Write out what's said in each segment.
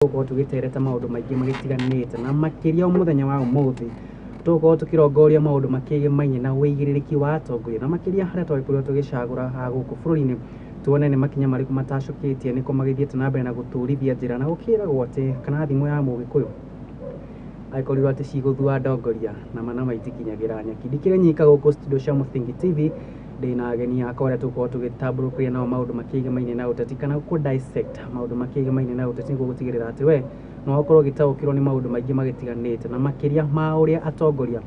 tuko tugitereta maundu maingi magitiganite na makiria muthenya wa umuthi tuko tukirongoria maundu makigemainie na wigiriki wa atongoria na makiria haria twagikurio tugicagura ha guku bururi-ini tuone ni makinya mariku matacoketie niko magithiete na mbere na guturithia njira na gukiragwo ati kana thimu ya mugikuyu aikorirwo ati ciguthua ndongoria na mana maitikinyagira nyaki ndikire nyika guku studio cia Muthingi TV ndina ageni akwa aria tukorwo tugitamburukia nao maundu makigemainie na uteti kana ku dissect maundu makigemainie na uteti niguo gutigirira ati we no ukorwo gitaukirwo ni maundu maingi magitiganite na makiria ma uria atongoria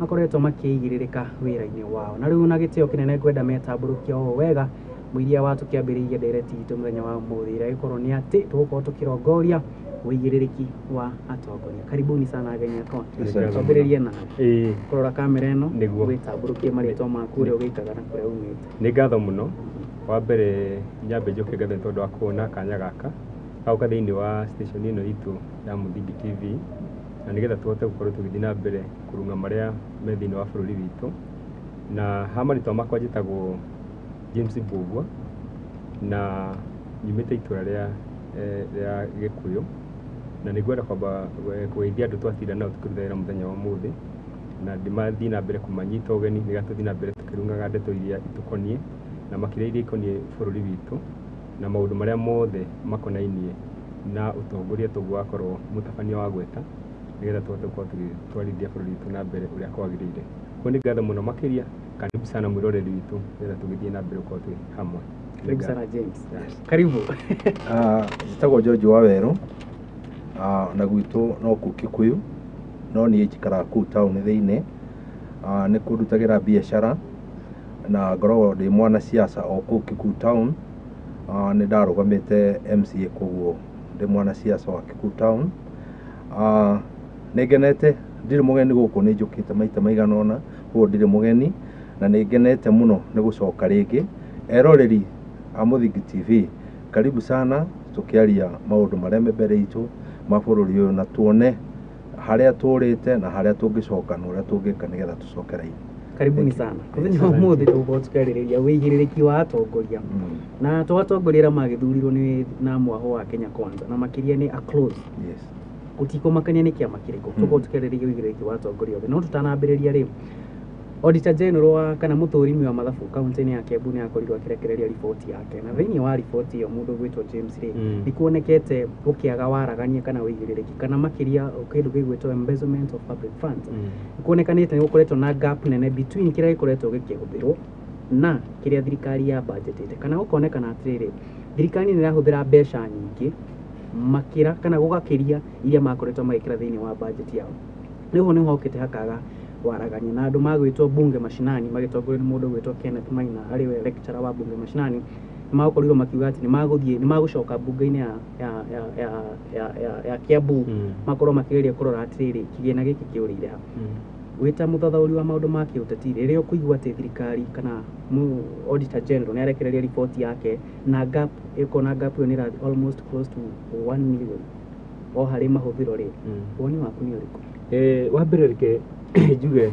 makoretwo makiigiririka wira-ini wao na riu na gitio kinene ngwenda metamburukia o wega muiria wa tukiambiriria ndereti itu muthenya wa muthira ikorwo ni ati tugukorwo tukirongoria wigiriki wa atongoria. Karibuni sana ageni akwa. Twambiririe na kurora kamera ino witamburukie maritwa maku uria ugeikaga na kuria umite. Ni ngatho muno wa mbere nyambe njuke ngatho tondu wa kuona kanya gaka gauka thiini wa station ino itu ya Muthingi TV na nigetha tuhote gukorwo tugithii na mbere kurunga maria me thiini wa bururi witu na hamaritwa makwa njitagwo James Mbugua na nyumite itura ria Gikuyu na nigwenda kwamba kugeithia andu twatinda nao tukiruthaira muthenya wa umuthi na ndimathii na mbere kumanyita ugeni nigatuthii na mbere tukirungaga ndeto iria itukonie na makiria iria ikonie bururi witu na maundu maria mothe makonainie na utongoria tugwakorwo mutabania wa gweta nigetha tuhote gukorwo tugitwarithia bururi witu na mbere uria kwagirire. Ko ni ngatho muno makiria karibu sana mwiroreri witu nigetha tugithii na mbere gukorwo twi hamwe. Karibu sana James. Karibu. Jitagwo George Waweru na gwitu no ku Kikuyu no ni njikara ku town thiini ni kundutagira biashara na ngoragwo ndi mwana siasa o ku Kikuyu town ni ndarugamite MCA koguo ndi mwana siasa wa Kikuyu town ni ngenete ndiri mugeni guku ni njukite maita maiganona huo ndiri mugeni na ni ngenete muno ni gucoka ringi eroreri a Muthingi TV karibu sana tukiaria maundu maria me mbere itu mabururi uyu na tuone haria turite na haria tungicoka na uria tungika nigetha tucoke raini. Karibuni sana. Muthenya wa umuthi tugukorwo tukiaririria wigiriki wa atongoria na twatongoria magithurirwo ni na mwaho wa Kenya Kwanza na makiria ni a close. Yes. Utikomakania ni kiama kiriko tugukorwo tukiaririria wigiriki wa atongoria no tutanambiriria ri Auditor General wa kana muthurimi wa mathabu kaunti-ini ya Kiambu ni akorirwo akirekereria riboti yake na thiini wa riboti iyo mundu gwitwo James Ray ni kuonekete ukiaga waragania kana wigiriki kana makiria kindu gigwitwo embezzlement of public funds ni kuonekanite ni gukoretwo na gap nene between kiria gikoretwo gikihũthirwo na kiria thirikari ya budgetite kana gukonekana atiriri thirikari ni irahuthira mbeca nyingi makira kana gugakiria iria makoretwo magikira thiini wa budget yao niho ni hokete hakaga waragania na andu magwitwo bunge mashinani magitongorio ni mundu gwitwo Kenneth Maina ari we lecturer wa bunge mashinani makorirwo makiuga ati ni maguthie ni magucoka bunge-ini ya Kiambu makorwo makigeria kurora atiriri kigina giki kiurire ha wita muthathauri wa maundu ma kiuteti riria kuigua ati thirikari kana Auditor General ni arekereria riboti yake na gap ikona gap yo ni almost close to 1 million o hari mahuthiro ri woni waku ni uriku wa mbere rike njuge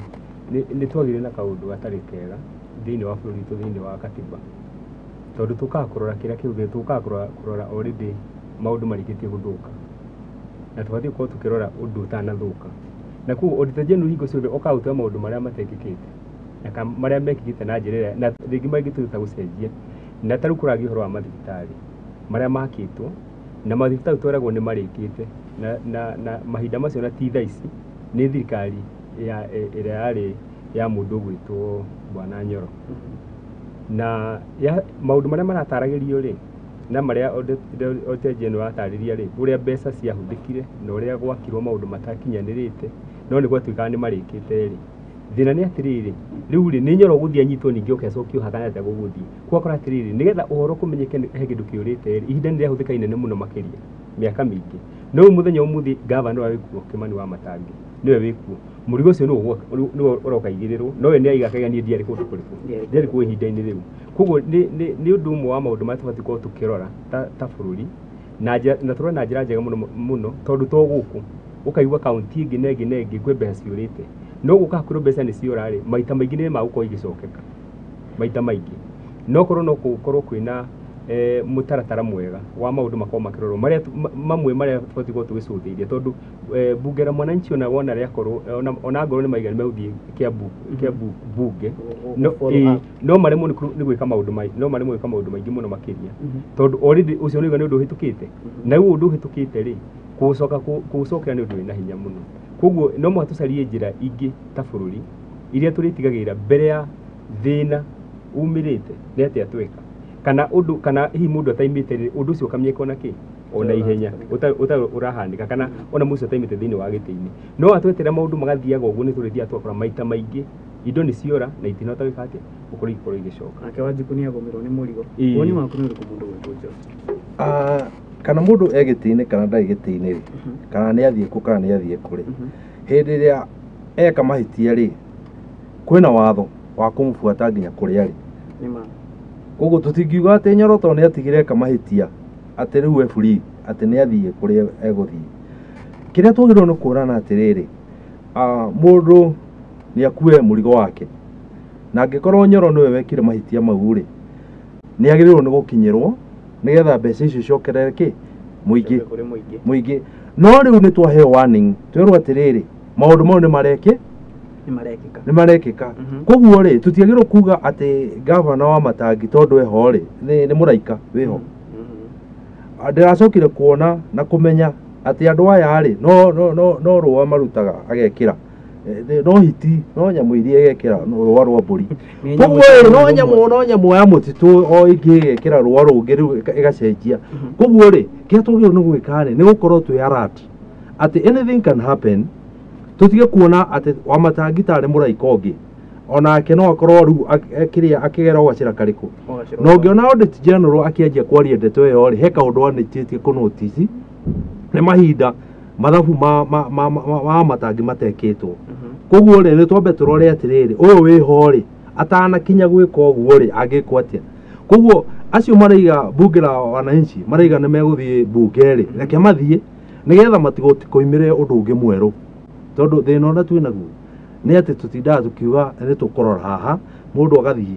ni twagire na kaundu gatari kega thiini wa bururi tu thiini wa katiba tondu tukakurora kiria kiuge tukakurora already maundu marikitie guthuka na twathie ko tukirora undu utanathuka na ku Auditor General hingo ciothe okauta maundu maria matekikite na maria mekikite na njira na ringi magituta gucenjia na taru kuragi horo wa mathibitari maria makitwo na mathibitari tweragwo ni marikite na mahinda macio na ti thaici ni thirikari ya ira yari ya mundu gwitwo Bwana Nyoro na ya maundu maria marataragirio ri na maria Auditor General atariria ri uria mbeca ciahuthikire na uria gwakirwo maundu matakinyanirite no ni gwatuika ni marikite ri thina ni atiriri riu ri ni Nyoro guthia nyitwo ningi ukecokio hakana ta guguthii kwakora atiriri nigetha uhoro kumenyeke he kindu kiurite ri ihinda ni riahuthika inene muno makiria miaka mingi no muthenya umuthi governor wa wikuo Kimani wa Matangi niwe wikuo murigo ucio ni urokaigiriro no we ni aiga kagania ndiari kundu kuriku ndiari ku ihinda-ini riu koguo ni undu umwe wa maundu maria tubati ko tukirora ta bururi na turona na njira njega muno tondu to guku ukaigua kaunti ingi nengi kwe mbeca ciurite no gukakwirwo mbeca ni ciurari maita maingi ni magukorwo igicokeka maita maingi no korwo no gukorwo kwina mutaratara mwega wa maundu makoo makirorwo maria mamwe maria tũbatiĩ tũgĩcũthĩrĩria tondu bunge la mwananchi ona wona rĩakorwo ona ngorwo nĩ maigani megũthiĩ Kiambu bunge no maremwo nĩ gwĩka maũndũ maingĩ mũno makĩria tondu already ũcio nĩ ũndũ ũhĩtũkĩte na rĩu ũndũ ũhĩtũkĩte rĩ kũũcokera nĩ ũndũ wĩna hinya mũno koguo no mũhaka tũcarie njĩra ingĩ ta bũrũri iria tũrĩtigagĩrĩra mbere ya thĩna umĩrĩte nĩ atĩa tweka kana hihi mũndũ ataimĩte rĩ ũndũ ũcio ũkamenyeka na kĩ ona ihenya ũrahanĩka kana ona mũndũ ataimĩte thĩinĩ wa gĩtĩ-inĩ no atweterera maũndũ magathiaga ũguo nĩ tũrĩthiaga twakora maita maingĩ indo nĩ ciora na itinahota gwĩka atĩa gũkorwo igĩcoka nake Wanjiku nĩ agũmĩrwo nĩ mũrigo woni waku nĩ ũrĩkũ mũndũ gwĩkwo kana mũndũ egĩtĩ-inĩ kana ndarĩ gĩtĩ-inĩ rĩ kana nĩ athiĩ kũ kana nĩ athiĩ kũrĩ hĩndĩ ĩrĩa eka mahĩtia rĩ kwĩna watho wa kũmũbuata nginya kũrĩa rĩ koguo tũtingiuga atĩ Nyoro tondũ nĩ atigire eka mahĩtia atĩ rĩu free atĩ nĩ athiĩ kũrĩa egũthiĩ kĩrĩa twagĩrĩirwo nĩ kũrana atĩrĩrĩ mũndũ nĩ akue mũrigo wake na angĩkorwo Nyoro nĩwe wekire mahĩtia mau rĩ nĩ agĩrĩirwo nĩ gũkinyĩrwo nĩgetha mbeca icio icokerere mũingĩ no rĩu nĩ twaheo warning twĩrwo atĩrĩrĩ maũndũ mau nĩ marekĩka koguo rĩ tũtiagĩrĩirwo kuga atĩ gavana wa Matangi tondũ eho rĩ nĩ mũraika wĩho ndĩracokire kuona na kũmenya atĩ andũ aya rĩ no rũa marutaga agekĩra no hiti no nyamũ iria egekĩra rũa rwa mbũri koguo no nyamũ ya mũtitũ o ingĩ egekĩra rũa rũngĩ rĩu ĩgacenjia koguo rĩ kĩrĩa twagĩrĩirwo nĩ gwĩka rĩ nĩ gũkorwo twĩ alert atĩ anything can happen tutige kuona atĩ wa Matangi tarĩ mũraika ũngĩ onake no akorwo rĩu akĩgera ũgacĩra karĩkũ na ũngĩona audit general akĩanjia kwaria ndeto ĩyo rĩ he kaũndũ anĩtĩtie kũnotisi nĩ mahinda mathabu ma Matangi matekĩtwo koguo rĩ nĩ twambe tũrore atĩrĩrĩ ũyũ wĩho rĩ atanakinya gwĩka ũguo rĩ angĩkwo atĩa koguo acio maraiga bunge la wananchi maraiga nĩ megũthiĩ bunge rĩ reke mathiĩ nĩgetha matigũkoimĩre ũndũ ũngĩ mwerũ tondu thĩna ũrĩa twĩ naguo nĩ atĩ tũtindaga tũkiuga nĩ tũkũrora haha mũndũ agathiĩ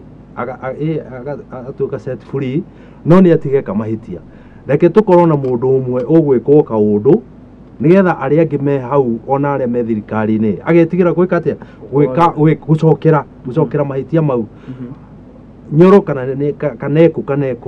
atuĩka set free no nĩ atigeka mahĩtia reke tũkorwo na mũndũ ũmwe ũgwĩkwo kaũndũ nĩgetha arĩa angĩ me hau ona arĩa me thirikari-inĩ agetigĩra gwĩka atĩa gũcokera mahĩtia mau Nyoro kana eku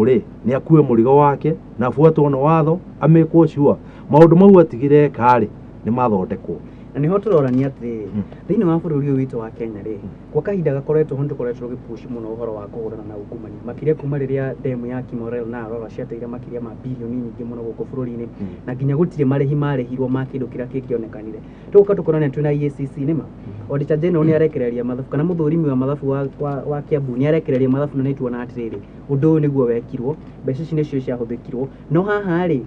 rĩ nĩ akue mũrigo wake na abuatwo nĩ watho amĩkwo sure maũndũ mau atigire eka rĩ nĩ mathondekwo na niho turorania atĩ thĩinĩ wa bũrũri ũyũ witũ wa Kenya rĩ kwa kahinda gakoretwo ho nĩtũkoretwo tũgĩpush mũno ũhoro wa kũhũrana na ungumania makĩria kuma rĩrĩa demu ya Kimorel na Arora ciateire makĩria ma bilioni nyingĩ mũno gũkũ bũrũri-inĩ na nginya gũtirĩ marĩhi marĩhirwo ma kĩndũ kĩrĩa kĩkĩonekanire tũgoka tũkorania twĩna EACC nĩma Auditor General nĩ arekereria mathabu kana mũthũrimi wa mathabu wa Kiambu nĩ arekereria mathabu na nĩtuona atĩrĩrĩ ũndũ ũyũ nĩguo wekirwo mbeca ici nĩcio ciahũthĩkirwo no haha rĩ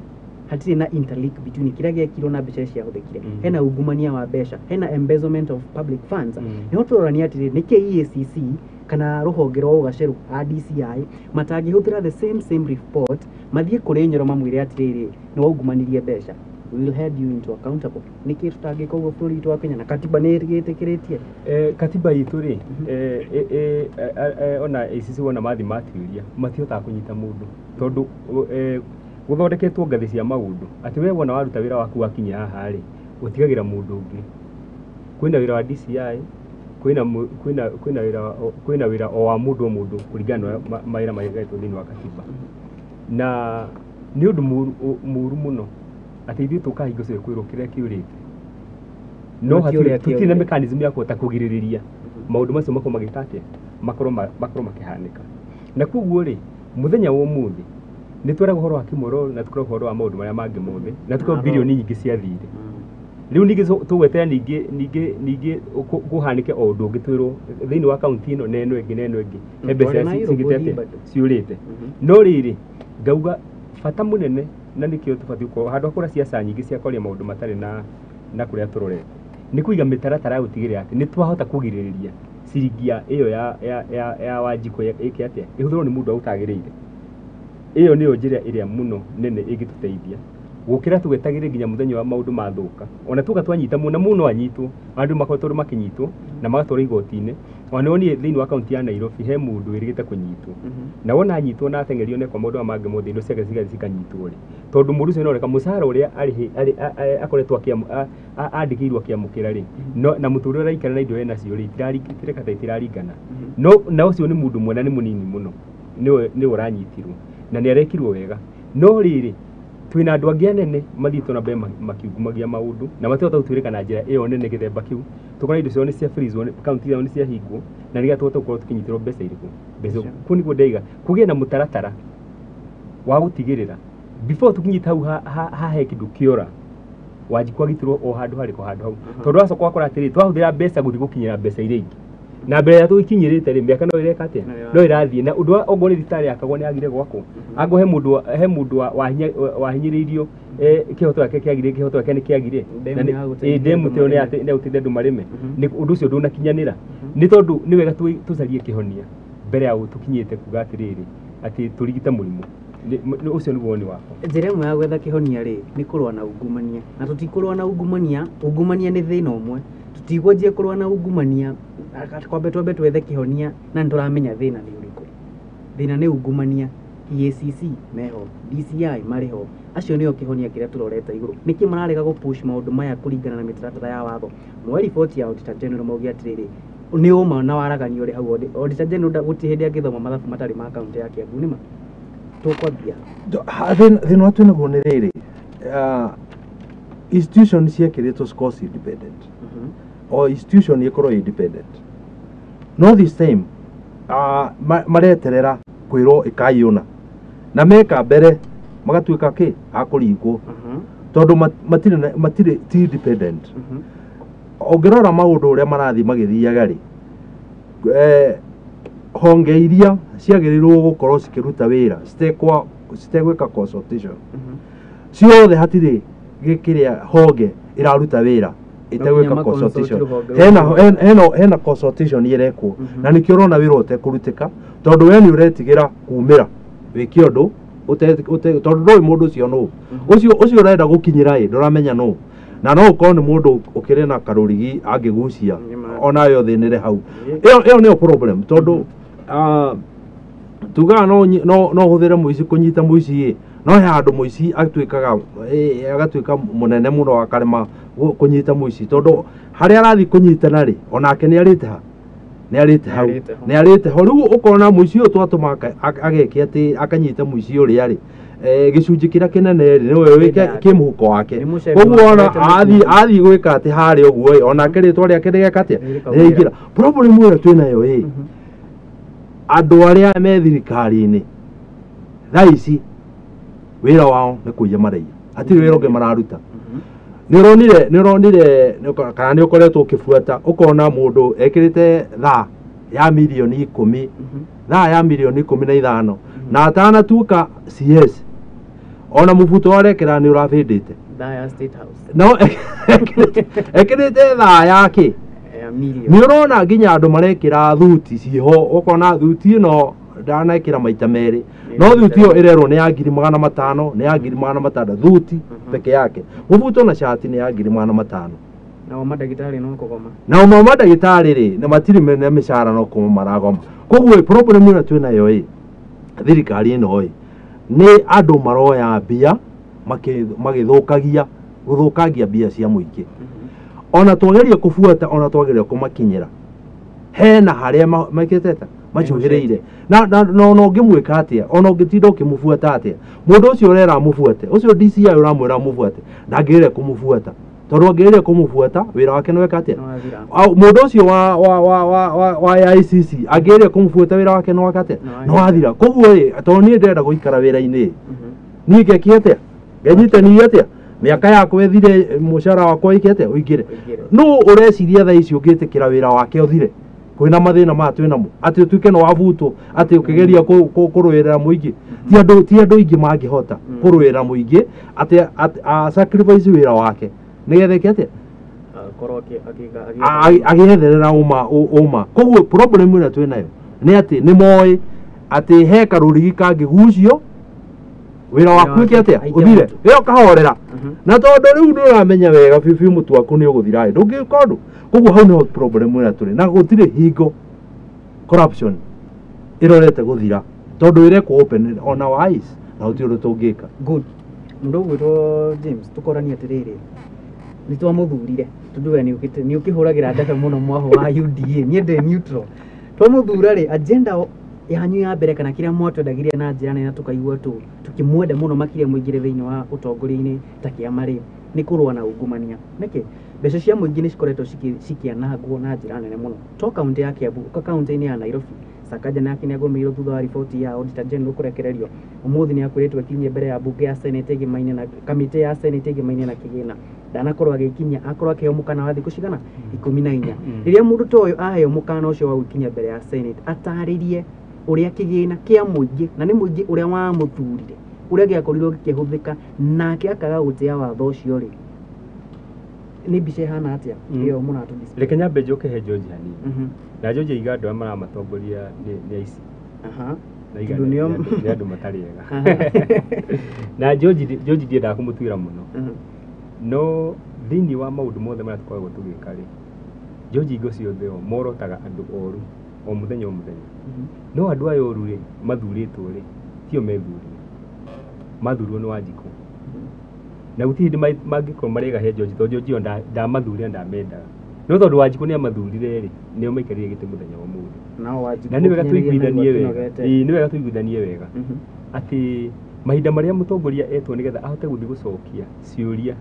hatirĩ na interlink between kĩrĩa gĩekirwo na mbeca ciahũthĩkire hena ungumania wa mbeca hena embezzlement of public funds niho tũrorania atĩrĩrĩ nĩkĩ EACC kana rũhonge rwa ũgaceru a DCI matangĩhũthĩra the same report mathiĩ kũrĩ Nyoro mamwĩre atĩrĩrĩ nĩ waungumanirie mbeca we will hold you into accountable nĩkĩ tũtangĩka ũguo bũrũri witũ wa Kenya na katiba nĩ ĩgĩtĩkĩrĩtie katiba itũ rĩ ona EACC wona mathi matuĩria matihotaga kũnyita mũndũ tondũ gũthondeketwo ngathĩ cia maũndũ atĩ we wona waruta wĩra waku wakinya haha rĩ ũtigagĩra mũndũ ũngĩ kwĩna wĩra wa DCI kwĩna wĩra o wa mũndũ o mũndũ kũringana na mawĩra maigĩtwo thĩinĩ wa katiba na nĩ ũndũ mũru mũno atĩ ithuĩ tũkahingũcio kwĩrwo kĩrĩa kĩũrĩte no hatirĩ na mechanism ya kũhota kũgirĩrĩria maũndũ macio makorwo magĩka atĩa makorwo makĩhanĩka na koguo rĩ mũthenya wa ũmũthĩ nĩ tweraga ũhoro wa Kimorol na tweraga ũhoro wa maũndũ marĩa mangĩ mothe na tweraga bilioni nyingĩ ciathire rĩu ningĩ tũgweterera ningĩ kũhanĩke o ũndũ ũngĩ twĩrwo thĩinĩ wa kaunti ĩno na ĩno ĩngĩ he mbeca cigĩte atĩa ciũrĩte no rĩrĩ ngauga bata mũnene na nĩkĩo tũbatiĩ gũkorwo handũ ha kũrĩa ciaca nyingĩ cia kwaria maũndũ matarĩ na kũrĩa tũrorete nĩ kũiga mĩtaratara ya gũtigĩrĩra atĩ nĩ twahota kũgirĩrĩria ciringi ĩyo ya Wanjiku ĩke atĩa ĩhũthĩrwo nĩ mũndũ ũtagĩrĩire ĩyo nĩyo njĩra ĩrĩa mũno nene ĩngĩtũteithia gukira tugetagire nginya muthenya wa maundu mathuka ona tuka twanyita muno anyitwo andu makotorwo makinyitwo na magatwara igoti-ini ona oni thiini wa kaunti ya Nairobi he mundu wirigite kunyitwo na wona anyitwo na atengerio ne kwa maundu mangĩ mothe indo ciake cikanyitwo ri tondu mundu ucio noreka mucara uria akoretwo andikirwo akiamukira ri na muturire araikara na indo ena cio ri itiraringana no na ucio ni mundu mwena ni munini muno ni uranyitirwo na ni arekirwo wega no riri twina andu angi anene mathitwo na mbere makiungumagia maundu na matihota gutwirika na njira iyo nene githemba kiu tukona indo cio ni cia freeze kaunti yao ni cia hingwo na niga tugukorwo tukinyitirwo mbeca iriku mbeca ku niguo ndaiga kugie na mutaratara wa gutigirira before tukinyita hau he kindu kiora waji kwagitirwo o handu hariko handu hau tondu wacoka wakora atiri twahuthira mbeca guthi gukinyira mbeca iria ingi na mbere ya tukinyirite ri miaka no ireka atia no irathie na undu ongo ni thitari akagwo ni agire gwako ango he mundu wa hinyiririo kihoto yake kiagire kihoto yake ni kiagire demu te oni ate ne utinde ndu marime ni undu ucio ndunakinyanira ni tondu ni wega tucarie kihonia mbere ya tukinyite kuga atiriri ati turigite murimu ucio ni woni wako njira imwe ya gwetha kihonia ri ni kurwa na ungumania na tutikurwa na ungumania ni thina umwe tutigwajia kurwa na ungumania twambe twethe kihonia na nituramenya thina ni uriku thina ni ungumania EACC meho DCI mariho acio nio kihonia kiria turoreta iguru niki mararega gupush maundu maya kuringana na mitaratara ya watho mweri 40 ya Auditor General maugi atiriri ni uma na waragani uri hau Auditor General guti hindi agithoma mathabu matari ma kaunti ya Kiambu nima tukwambia thina watu naguo ni riri institution ciakiritwo scores independent or institution ikorwo independent no this time mareterera kwirwo ikayuna na meka mbere magatuika ki akuringwo tondu matire ti independent ongirora maundu uria marathi magithiaga ri honge iria ciagirirwo gukorwo cikiruta wira citegwika consultation ciothe hatire gikiria honge iraruta wira itaweka consultation hena consultation irekwo na nikio rona wira utekurutika tondu we ni uretigira kumira wiki undu tondu ndoi mundu ucio no ucio urenda gukinyira nduramenya no na no ukorwo ni mundu ukire na karurigi angigucia ona yo thinire hau iyo ni problem tondu tuga no huthire muici kunyita muici no he andu muici agatuika munene muno akarema kunyita muici tondu haria arathi kunyitana ri onake ni arite hau ni arite ho riu ukona muici uyu twatuma ageke ati akanyita muici uria ri gicunji kiria kinene ri niwe wike kimuhuko wake koguo ona athi gwika ati hari uguo onake ritwa riake rigekatia rigira problem ĩyo twinayo andu aria me thirikari-ini thaa ici wira wao ni kuiya maraia atiri wira ungi mararuta nironire kana ni ukoretwo ukifuata ukona mundu ekirite thaa ya milioni 10 thaa ya milioni 15 na atana tuka CS ona mubuto arekera ni urabindite thaa ya State House no ekirite thaa yake ni urona nginya andu marekira thuti ciho ukona thuti ino ndanekira maita meri no thuti iyo irerwo ni ya 500 ni ya 500 thuti peke yake mubuto na shati ni ya 500 na madagitari no kugoma na madagitari ri na matiri me mishara no kuma maragoma koguo problem ino twinayo thirikari ino ni andu maroya mbia guthukagia mbia cia muingi ona twageria kufuata ona twageria kumakinyira hena haria makiteta macuhiriire na ngimwika atia ona ngitinda ukimufuata atia mundu ucio urera mufuate ucio DCI uramwira mufuate ndangire kumufuata tondu angire kumufuata wira wake nweka atia mundu ucio wa ICC angire kumufuata wira wake nweka atia no athira koguo tondu ni ndenda guikara wira-ini ni ngeki atia ngenyite ni atia miaka yakwa ethire mushara wakwa ikete uingire no ureciria thaa ici ungitikira wira wake uthire kwina mathina ma twinamo ati utuike no wavuto ati ukigeria kurwirira muingi ti andu ingi mangihota kurwirira muingi ati sacrifice wira wake nigethe ati korwo agietherera uma koguo problem ĩno twinayo ni ati ni moi ati he karurigi kangigucio wira waku iki atia uthire iyo kahorera na tondu riu nduramenya wega bibi mutu waku ni uguthira ndungika undu koguo hau no problem ira turi na gutire hingo corruption irorete guthira tondu irekwo open on our eyes na uti undu tungika good mundu gwitwo James tukorani atiriri ni twamuthurire tondu we ni ukihuragira ndebe muno mwaho wa UDA ni ndi neutral twamuthura ri agenda yanyu ya mbere kana kiria mwatwendagiria na njira nene tukaigua tukimwenda muno makiria muingire thiini wa utongoria-ini ta kiama ri ni kurwa na ungumania niki mbeca cia muingi ni cikoretwo cikianangwo na njira nene muno to kaunti ya Kiambu ka kaunti-ini ya Nairobi Sakaja nake ni agomeirwo thutha wa riboti ya auditor general kurekererio umuthi ni akwiritwo akinyie mbere ya bunge ya senate igimaine na kamite ya senate igimaine na kigina ndanakorwo agikinyia akorwo akiheo mukana wa thiku cigana 14 riria mundu to uyu aheo mukana ucio wa gukinyia mbere ya senate ataririe uria kigina kia muingi na ni muingi uria wa muthurire uria giakorirwo gikihuthika nake akaga gutia watho ucio ri ni bice hana atia iyo munatu display reke nyambe njoke he George hanini na George igando amara matongoria ni aici na igando ni andu matari ega na George ndiendaga kumutwira muno no thiini wa maundu mothe maria tukoragwo tugika ri George ingo ciothe o morotaga andu oru o muthenya no andu aya oru ri mathuritwo ri tio methurire mathurirwo ni Wanjiku na guti hindi mangikorwo marega he George to George ndamathurire ndamendaga no tondu Wanjiku ni amathurire ri nio maikarire gite muthenya wa muthi nao Wanjiku na ni wega tuiguithanie wega ni wega tuiguithanie wega ati mahinda maria mutongoria etwo nigetha ahote guthi gucokia ciuria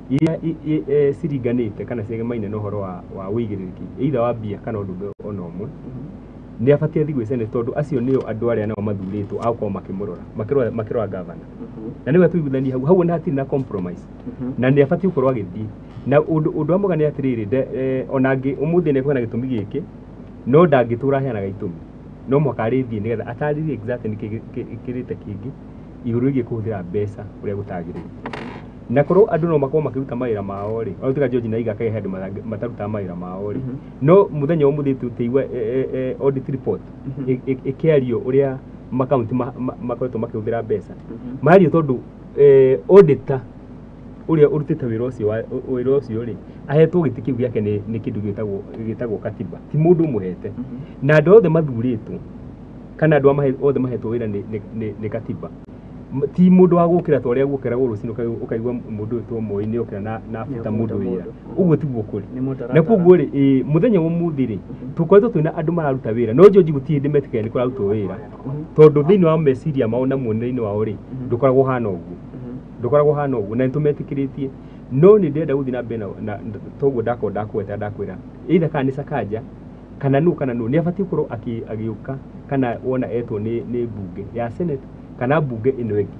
iria ciringanite kana ciegemaine na uhoro wa uigiriki either wa mbia kana undu ona umwe ni abatie thi gwicene tondu acio nio andu aria nao mathuritwo akorwo makirora governor na niwe tuiguithanie hau na hatiri na compromise na ni abatie gukorwo agithii na undu amwe ni atiriri onangi umuthi ni kwena gitumi giki no ndangitura heana gaitumi no mwakarithie nigetha ataririe exactly nikirite kingi iguru igi kuhuthira mbeca uria gutagirire na korwo andu no makorwo makiruta mawira mao ri autika George na iga kae handu mataruta mawira mao ri no muthenya umuthi tuteigwa audit report ikiario uria makaunti makoretwo makihuthira mbeca mario tondu auditor uria urutite wira ucio ri ahetwo giti kiu giake ni kindu gitagwo katiba ti mundu muhete na andu othe mathuritwo kana andu othe mahetwo wira ni katiba ti mundu wa gukira to ria gukira rucini ukaigwa mundu to moi-ini ukira na futa mundu wira uguo tiguo kuri na koguo ri muthenya wa muthi ri tukoretwo twina andu mararuta wira no George guti hindi metikire ni kurarutwo wira tondu thiini wa meciria mao na muonere-ini wao ri ndukoragwo hana uguo na nitumetikiritie no ni ndenda guthi na mbere na toguo ndakwira either kana ni Sakaja kana nu ni abatie kurwo agiuka kana wona etwo ni bunge ya senate kana bunge ino ĩngĩ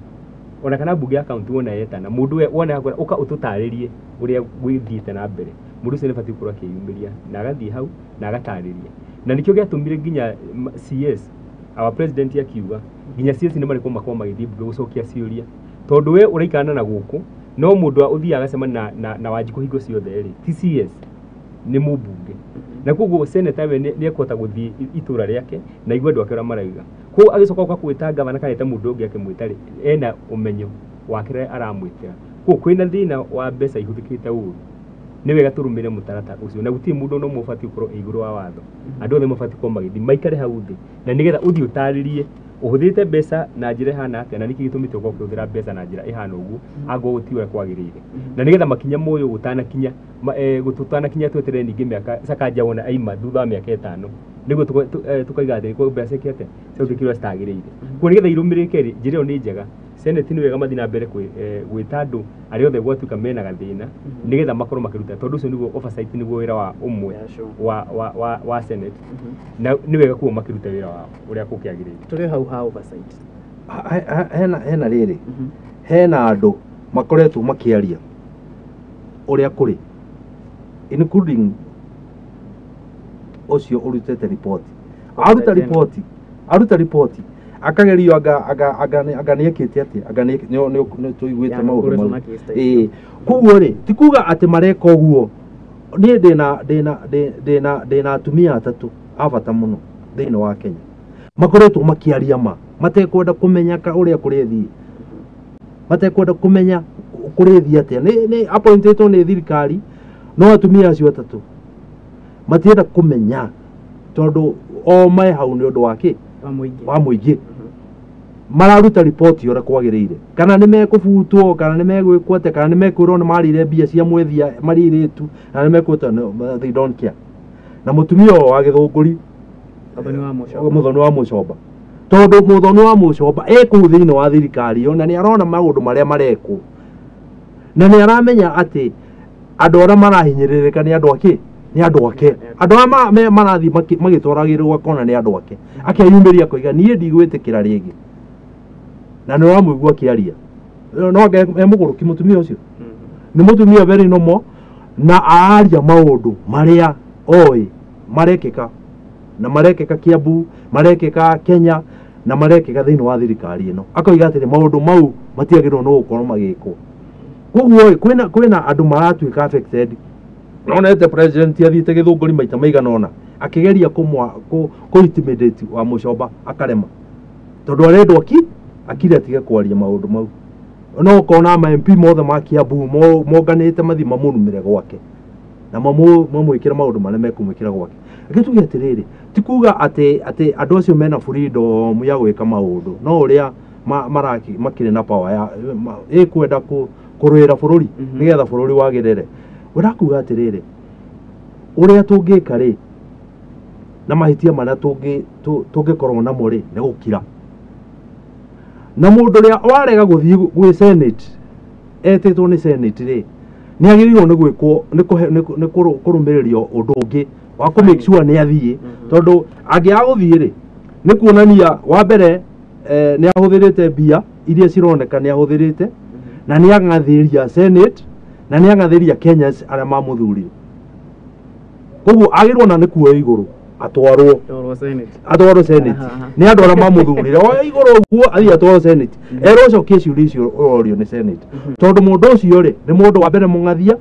ona kana bunge ya county wona yetana mundu we wona uka ututaririe uria gwithiite na mbere mundu ucio nibati kurwa kiyumiria na agathie hau na agatariria na nikio giatumire nginya CS our president akiuga nginya CS ni mariko makwa magithie bunge gucokia ciuria tondu we uraikana na guku no mundu uthia agacemana na Wanjiku hingo ciothe ri ti CS ni mubunge na koguo senator we ni ekota guthie itura riake na igwe ndu akira maraiga ko agicoka kwa kwita gavana kana eta mundu ungi akimwitari ena umenyo wakire aramwitira ko kwina thina wa mbeca ihuthikite uru ni wega turumire mutarata ucio na guti mundu no mubati ukorwo iguru wa watho andu othe mabati ko magithi maikare hau thi na nigetha uthi utaririe uhuthite mbeca na njira hana atia na niki gitumite uko kuthira mbeca na njira ihana ugu ago gutiwe kwagirire na nigetha makinya moyo gutanakinya gututanakinya twetere ningi miaka Sakaja wona aima thutha miaka 5 niguo tukaiga thiri ko mbeca kiate ciuthikirwo citagirire ko nigetha irumirike ri njira ni njega senate ni wega mathina mbere gwita andu ari othe gwatuka mena gathina nigetha makorwo makiruta tondu ucio niguo oversight niguo wira wa umwe wa senate na ni wega kuo makiruta wira wao uria kukiagirire turi hau ha oversight hena riri hena andu makoretwo makiaria uria kuri including ucio urutete report aruta report akagerio aga niekite ati aga no tuiguite maundu kuguo ri ti kuga ati mareka uguo ni ndina atumia atatu abata muno thiini wa Kenya makoretwo makiaria matekwenda kumenyaka uria kurithi matekwenda kumenya kurithi atia ni appointed ni thirikari no atumia acio atatu matienda kumenya tondu o mai hau ni undu wake wa muingi mararuta report ora kwagirire kana ni mekubutwo kana ni megwikwo ate kana ni mekwirwo ni marire mbia cia mwethia mariritu na ni mekwita they don't care na mutumia wa githunguri muthoni wa mucoba tondu muthoni wa mucoba eku thiini wa thirikari ona ni arona maundu maria marekwo na ni aramenya ati andu aria marahinyiririka ni andu ake ni andu ake andu aria marathi magitwaragirwo akona ni andu ake akeyumiria koiga nie ndigwitikira ringi na no amwigua kiaria no emuguruki mutumia ucio ni mutumia very normal na aaria maundu maria oi marekeka na marekeka Kiambu marekeka Kenya na marekeka thiini wa thirikari ino akoiga atiri maundu mau matiagirwo no gukorwo magikwo koguo kwina andu maratuika affected nona ete president athiite githunguri maita maigana ona akigeria ku intimidate wa mucoba akarema tondu arendwo akire atige kwaria maundu mau no kona ma MP mothe ma Kiambu monganite mathima munumire gwake na mamwikira maundu maria mekumwikira gwake gituge atiriri tikuga ati andu acio mena freedom ya gwika maundu no uria maraki makire na power ya kwenda kurwira bururi nigetha bururi wagirire urakuga atiriri uria tungika ri na mahitia maria tungikorwo namo ri ni gukira na mundu ria warega guthii gwi senate etitwo ni senate ri ni agirirwo ni gwikwo ni kurumiririo undu ungi wa ku make sure ni athii tondu angia guthii ri ni kuonania wa mbere ni ahuthirite bia iria cironeka ni ahuthirite na ni angathiria senate na ni angathiria Kenyans aria mamuthurire koguo agirwo na ni kuoya iguru atwarwo senate ni andu aria mamuthurire oya iguru guo athii atwarwo senate ero cokie ciuria icio urorio ni senate tondu mundu ucio ri ni mundu wa mbere mungathia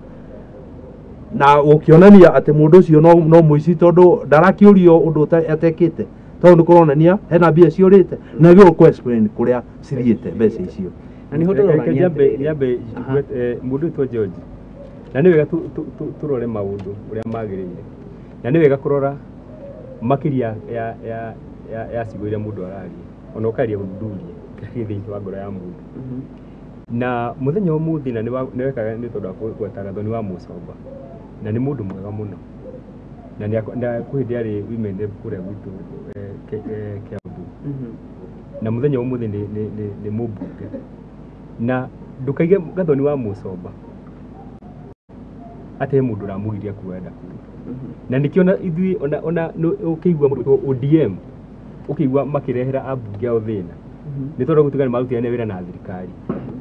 na ukionania ati mundu ucio no muici tondu ndarakiurio undu atekite tondu kuronania hena mbia ciurite na gyo ku explain kuria cithiite mbeca icio na ni hotororania nyambe mundu to George na ni wega turore maundu uria magirire na ni wega kurora makiria ya cigo iria mundu araria ona ukaria guthuria thiini wa ngoro ya mundu na muthenya umuthi na ni wekaga ni tondu gwetaga thoni wa mucoba na ni mundu mwega muno na ni kuhindi ari women kuria gwitu Kiambu na muthenya umuthi ni mubunge na ndukaige gathoni wa mucoba ate mundu ramugiria kuenda na nikiona ithui ona ukigwa mundu ODM ukigwa makirehera abunge ao thina ni tondu gutigani marutiane wira na thirikari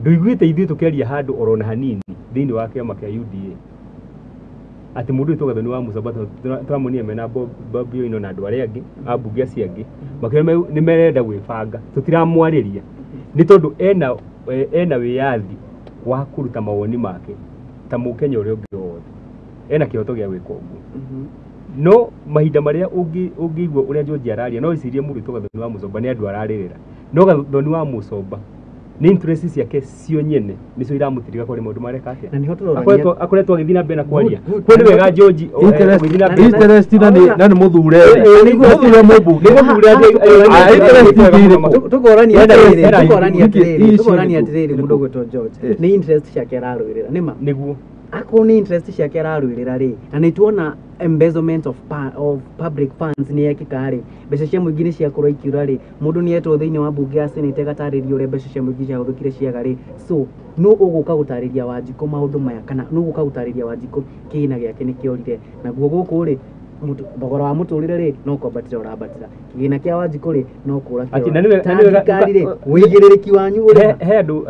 nduiguite ithui tukeria handu orona hanini thiini wa kiama kia UDA ati mundu itoga thoni wa mucoba turamunia mena Bobio ino na andu aria angi abunge acio angi makire ni merenda gwibanga tutiramwariria ni tondu ena wiyathi wa kuruta mawoni make ta mukenya uria ungi wothe ena kihoto gia gwika uguo no mahinda maria ungigwa uria George araria no icirie mundu itoga thoni wa mucoba ni andu araririra no thoni wa mucoba ni interest ciake cio nyene nicio iramutiriga kuri maundu mareka atia na ni hotororania akoretwo agithina mbere na kwaria kwani wega George interest na ni muthure mubunge tukorania atiriri mundu gwitwo George ni interest ciake ararwirira nima niguo ako ni interest ciake ararwirira ri na ni tuona embezzlement of public funds ni ekikari mbeca cia muingi ni cia kurwa ikiura ri mundu ni etwo thiini wa bunge ya senate gataririo ure mbeca cia muingi cia guthukire ciaga ri so no uguka gutariria Wanjiku maundu maya kana no uguka gutariria Wanjiku kiina giake ni kiorire na guo guku ri thogora wa muturire ri no kwambatira urabatira kigina kia Wanjiku ri no kura ri wigiririki wanyu uri he andu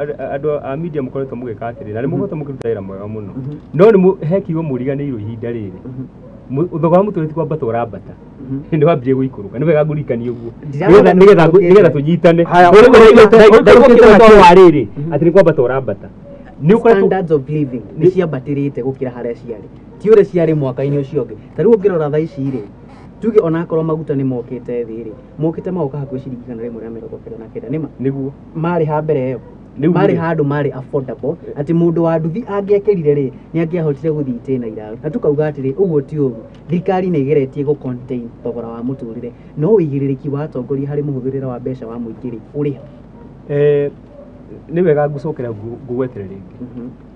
a media mukoretwo mugika atiri na ni mugoto mukiruta wira mwega muno no ni hekiwa muriganirwo ihinda riri thogora muturire kwambata urabata ndi wambire guikuruka ni wega ngurikani uguo nigetha tunyitane wariri ati ni kwambata urabata standards of living ni ciambatirite gukira haria ciari ti ure ciari mwaka-ini ucio ungi tariu ngirora tha ici ri tuge ona akorwo maguta ni mokite thi ri mokite mauka hakuhi ciringi 149 nima niguo mari ha mbere iyo mari handu mari affordable ati mundu wa nduthi angiekirire ri ni angiahotire guthii itena iraru na tukauga atiri uguo ti uguo thirikari ni igeretie gu contain thogora wa muturire no uigiririki wa atongoria hari muhuthirira wa mbeca wa muingiri uri ni wega ngucokera ngugwetere ringi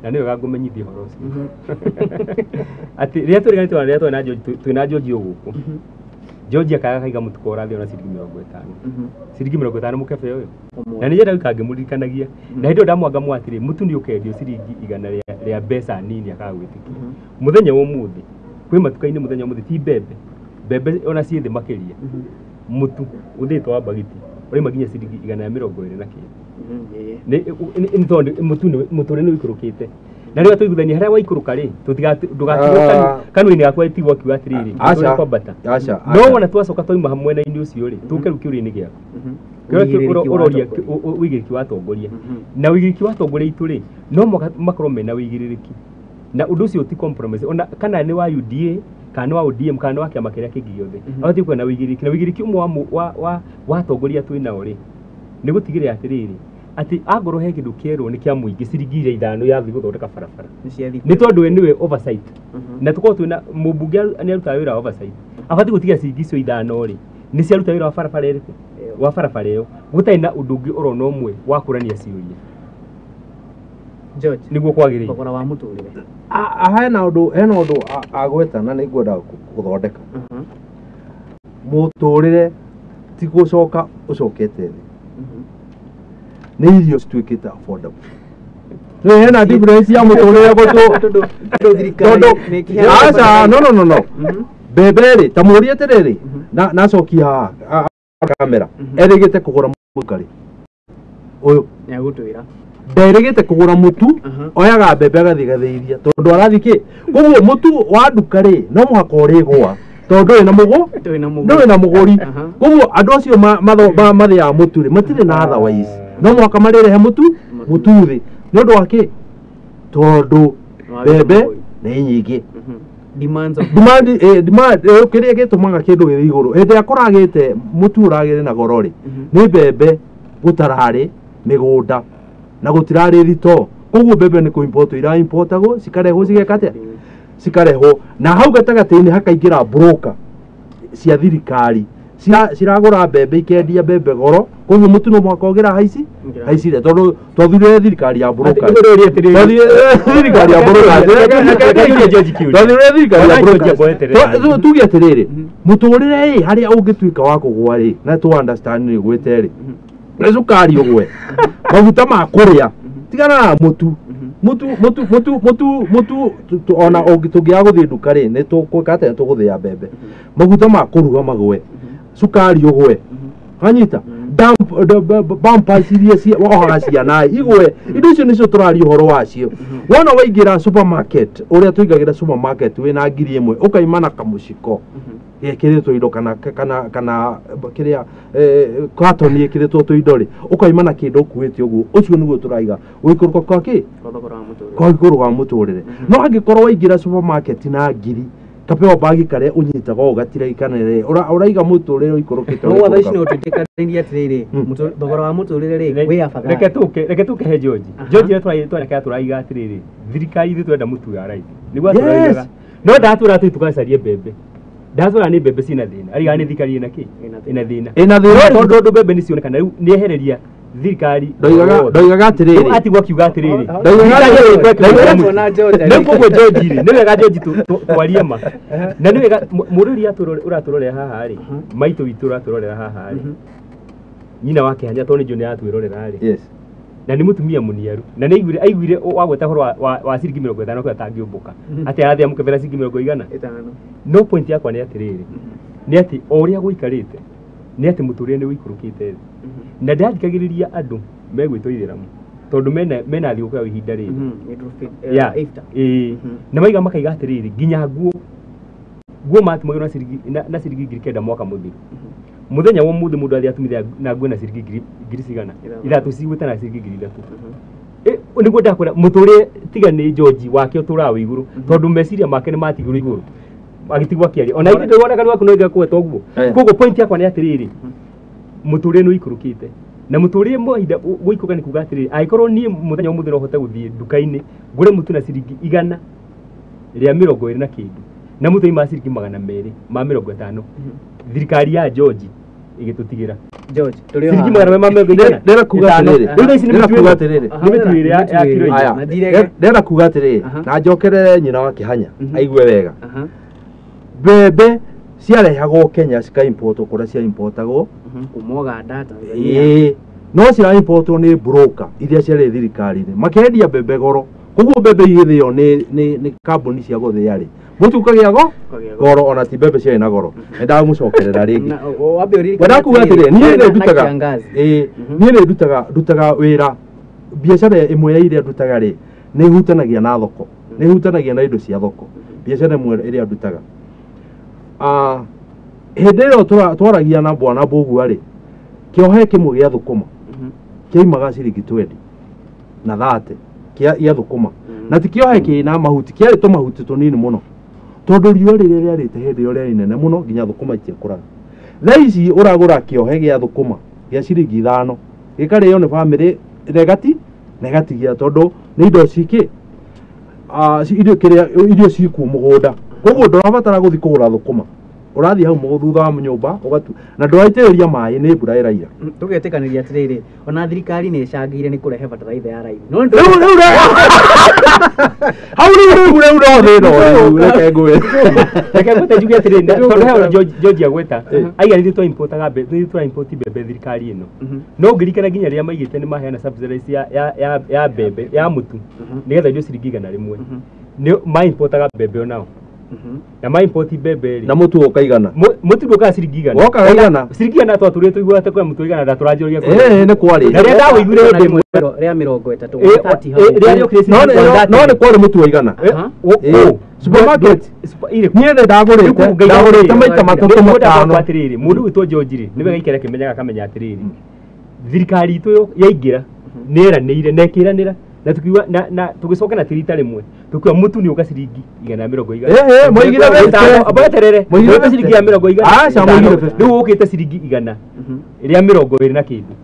na ni wega ngumenyithie horo ucio ati ria turiganite ria twina George twina George uguku George akaga kaiga mutuko urathi ona ciringi 50 ciringi 50 mukebe uyu na ni njenda wikange muririkanagia na hindo ndamwanga mwatiri mutu ni ukendio ciringi 100 ria mbeca nini akagwitikia muthenya wo muthi kwi matuka-ini muthenya muthi ti bebe ona cithi makiria mutu uthitwa wa bagiti uri maginya ciringi 120 na kii ni tondu muture ni wikurukite na riwa tuiguthania haria waikuruka ri tutigatugatigwo kanuni yakwa itigwo kiuga atiriri kwambata no wona twacoka twaima hamwe na ini ucio ri tuke ru kiuri-ini giaku uroria wigiriki wa atongoria na wigiriki wa atongoria itu ri no makorwo mena wigiriki na undu ucio ti compromise ona kana ni wa UDA kana ni wa ODM kana ni wa kiama kiria kingi giothe abati kwena wigiriki na wigiriki umwe wa atongoria twinao ri ni gutigirira atiriri ati agoro he kindu kieru ni kia muingi ciringi 5 ya thi guthondeka barabara ni tondu we niwe oversight na tuko twina mubunge ni aruta wira oversight abati gutiga ciringi icio 5 ri ni ciaruta wira wa barabara irite wa barabara iyo gutai na undu ungi urona umwe wa kurania ciuria George niguo kwagirire thogora wa muturire hena undu agweta na niguenda guthondeka muturire ti gucoka ucokete thi ni irio cituikite affordable ni hena difference ya muturire gutu thirikari aca no bebe ri ta muria tiriri na cokia kamera erigite kugura mukari uyu ni agutwira nderigite kugura mutu oyaga bebe agathi gathithia tondu arathi ki koguo mutu wa nduka ri no muhaka urigwa tondu ina muguri koguo andu acio mathia mutu ri matire na otherwise no muhaka marirehe mutu thi ni undu wa ki tondu bebe ni nyingi demand kiria gitumaga kindu githi iguru hindi akoragite mutu uragire na goro ri ni bebe gutarari migunda na gutirari thito koguo bebe ni ku import ira importagwo cikarehwo cigekate cikarehwo na hau gatagati-ini hakaingira broker cia thirikari ciragura bebe ikendia bebe goro koguo mutu no mwaka ugira haici ire tondu twathurire thirikari ya broker thirikari ya broker tuge atiriri muturire haria ungituika wa kugwa ri na tu understand ni gwite ri na cukari ugwe maguta ma kuria tigana na mutu ona tungiaga guthii nduka ri ni tukwika atia tuguthia bebe maguta ma kuruga magwe cukari ugwe hanyita bampa ciria wahoga ciana igwe indo icio nicio turari uhoro wacio wona waingira supermarket uria tuigagira supermarket wina 1,000 ukaimana kamuciko yekiritwo indo kana kiria katoni yekiritwo tu indo ri ukaimana kindu kuwite uguo ucio niguo turaiga wikuruka kwa ki kwa ikuruka muturire no angikorwo waingira supermarket na 1,000 kapeo bagi kare unyitaga ugatira ikanere uraiga muturire ikurukite no watha ici no twitikanĩrie atiriri thogora wa muturire ri we afadhali reke tuke he George twanya turaiga atiriri thirikari ithu twenda mutu ya raithi niguo turaiga no ndatura tukacarie bebe ndatura ni bebe cina thina ariga ni thirikari ina thina tondu bebe ni cionekana riu ni ehereria thirikari ndoigaga atiriri atigwa kiuga atiriri niguo George ri ni wega George twarie ma na ni wega mururi uraturorera haha ri maitu witu uraturorera haha ri nyina wake hanya toni jone atwirorera ri yes na ni mutumia muniaru na ni aiguire wagweta horo wa ciringi 50 kwa tangiumbuka ati arathia mukebera ciringi 50 no point yakwa ni atiriri ni ati oria guikarite ni ati muturire ni wikurukite na ndathikagiriria andu megwitoithiramu tondu mena thigũkũ ya ihinda rĩrĩ na maiga makaiga atiriri nginya nguo matumagĩrwo na ciringi 9,000 mwaka mũthiru muthenya wa muthi mundu athi atumithia na nguo na ciringi 1,000 ithatu cigwĩte na ciringi 3,000 niguo ndakwĩra muturire tiga ni George wake ũtũraga igũrũ tondu meciria make nĩ matigirwo igũrũ agitigwo akiaria ona ithe ndwoneka nĩ waku no igakweta ũguo koguo point yakwa nĩ atiriri muturire nĩ ikurukite na muturire muhinda guikuka ni kuga atiri aikorwo ni muthenya umuthi no hote guthie duka-ini ngure mutu na ciringi 100 ria 20 na kindu na mutu ima ciringi 200 ma 50 thirikari ya George igitutigira George turi ciringi 200 ndera kuga atiriri ndera kuga atiriri ni mitu ya kiro aya ndera kuga atiriri na njokere nyina wa Kihanya aigue wega bebe ciarehagwo Kenya cika import kuria cia importagwo kumoga data no cia importwo ni broker iria ciarĩ thirikari-inĩ makendia mbembe goro koguo mbembe igĩthĩo nĩ kambuni cia gũthĩa rĩ mũtu ũkagĩa goro ona ti mbembe ciarĩ na goro ndamũcokerera rĩngĩ ndakuga atĩrĩ niĩ nĩ ndutaga wĩra biacara ĩmwe ya iria ndutaga rĩ nĩ ihutanagia na thoko nĩ ihutanagia na indo cia thoko biacara ĩmwe ĩrĩa ndutaga hĩndĩ ĩyo twaragia na bwana Mbũgua rĩ kĩohe kĩmwe gĩa thũkũma kĩaimaga ciringi 20 na 30 gĩa thũkũma na ti kĩohe kĩna mahuti kĩarĩ tũmahuti tũnini mũno tondũ riũa rĩrĩa rĩarĩte hĩndĩ ĩyo rĩarĩ inene mũno nginya thũkũma itiakũraga thaa ici ũragũra kĩohe gĩa thũkũma gĩa ciringi 5 gĩkarĩo nĩ bamĩrĩ negatigia tondũ nĩ indo cikĩ irio ciku mũgũnda koguo ndũrabatara gũthiĩ kũgũra thũkũma ũrathiĩ hau thutha wa nyũmba ũgatu na ndũraitĩrĩria maĩ nĩ mbura ĩraira tũgetĩkanĩria atĩrĩrĩ ona thirikari nĩ ĩcangĩire nĩ kũrehe bataraitha ya raithi no hau rĩu no thĩno reke ngwĩre njuge atĩrĩrĩ tondũ he George agweta aiganĩte twa importaga mbembe twa import mbembe thirikari ĩno no ngĩrikana nginya rĩrĩa maigĩte nĩ maheana subsidies ya mbembe ya mũtu nĩgetha irio ciringi 100 nĩ ma importaga mbembe onao na ma import mbembe na mutu ukaigana mutu ndoka ciringi 100 woka igana ciringi 100 twatũrire tũiguate kwa mutu igana na tũranjũria nĩ kwari na rĩa ndaũiguire ndemwe rĩa 30 no nĩ kwari mutu wa igana supermarket niĩ ndagũrĩte maita matatũ matano atĩrĩrĩ mũndũ witũ George rĩ nĩ wega ikere kĩmenyaga akamenya atĩrĩrĩ thirikari itũ yaingĩra nĩeranĩire na ĩkĩranĩra na tukiwa na tugicoka na tirita rimwe tukiwa mutu ni uka ciringi 150 moigire abaterere moigire ciringi 150 acha moigire riu ukite ciringi 100 ria 20 na kindu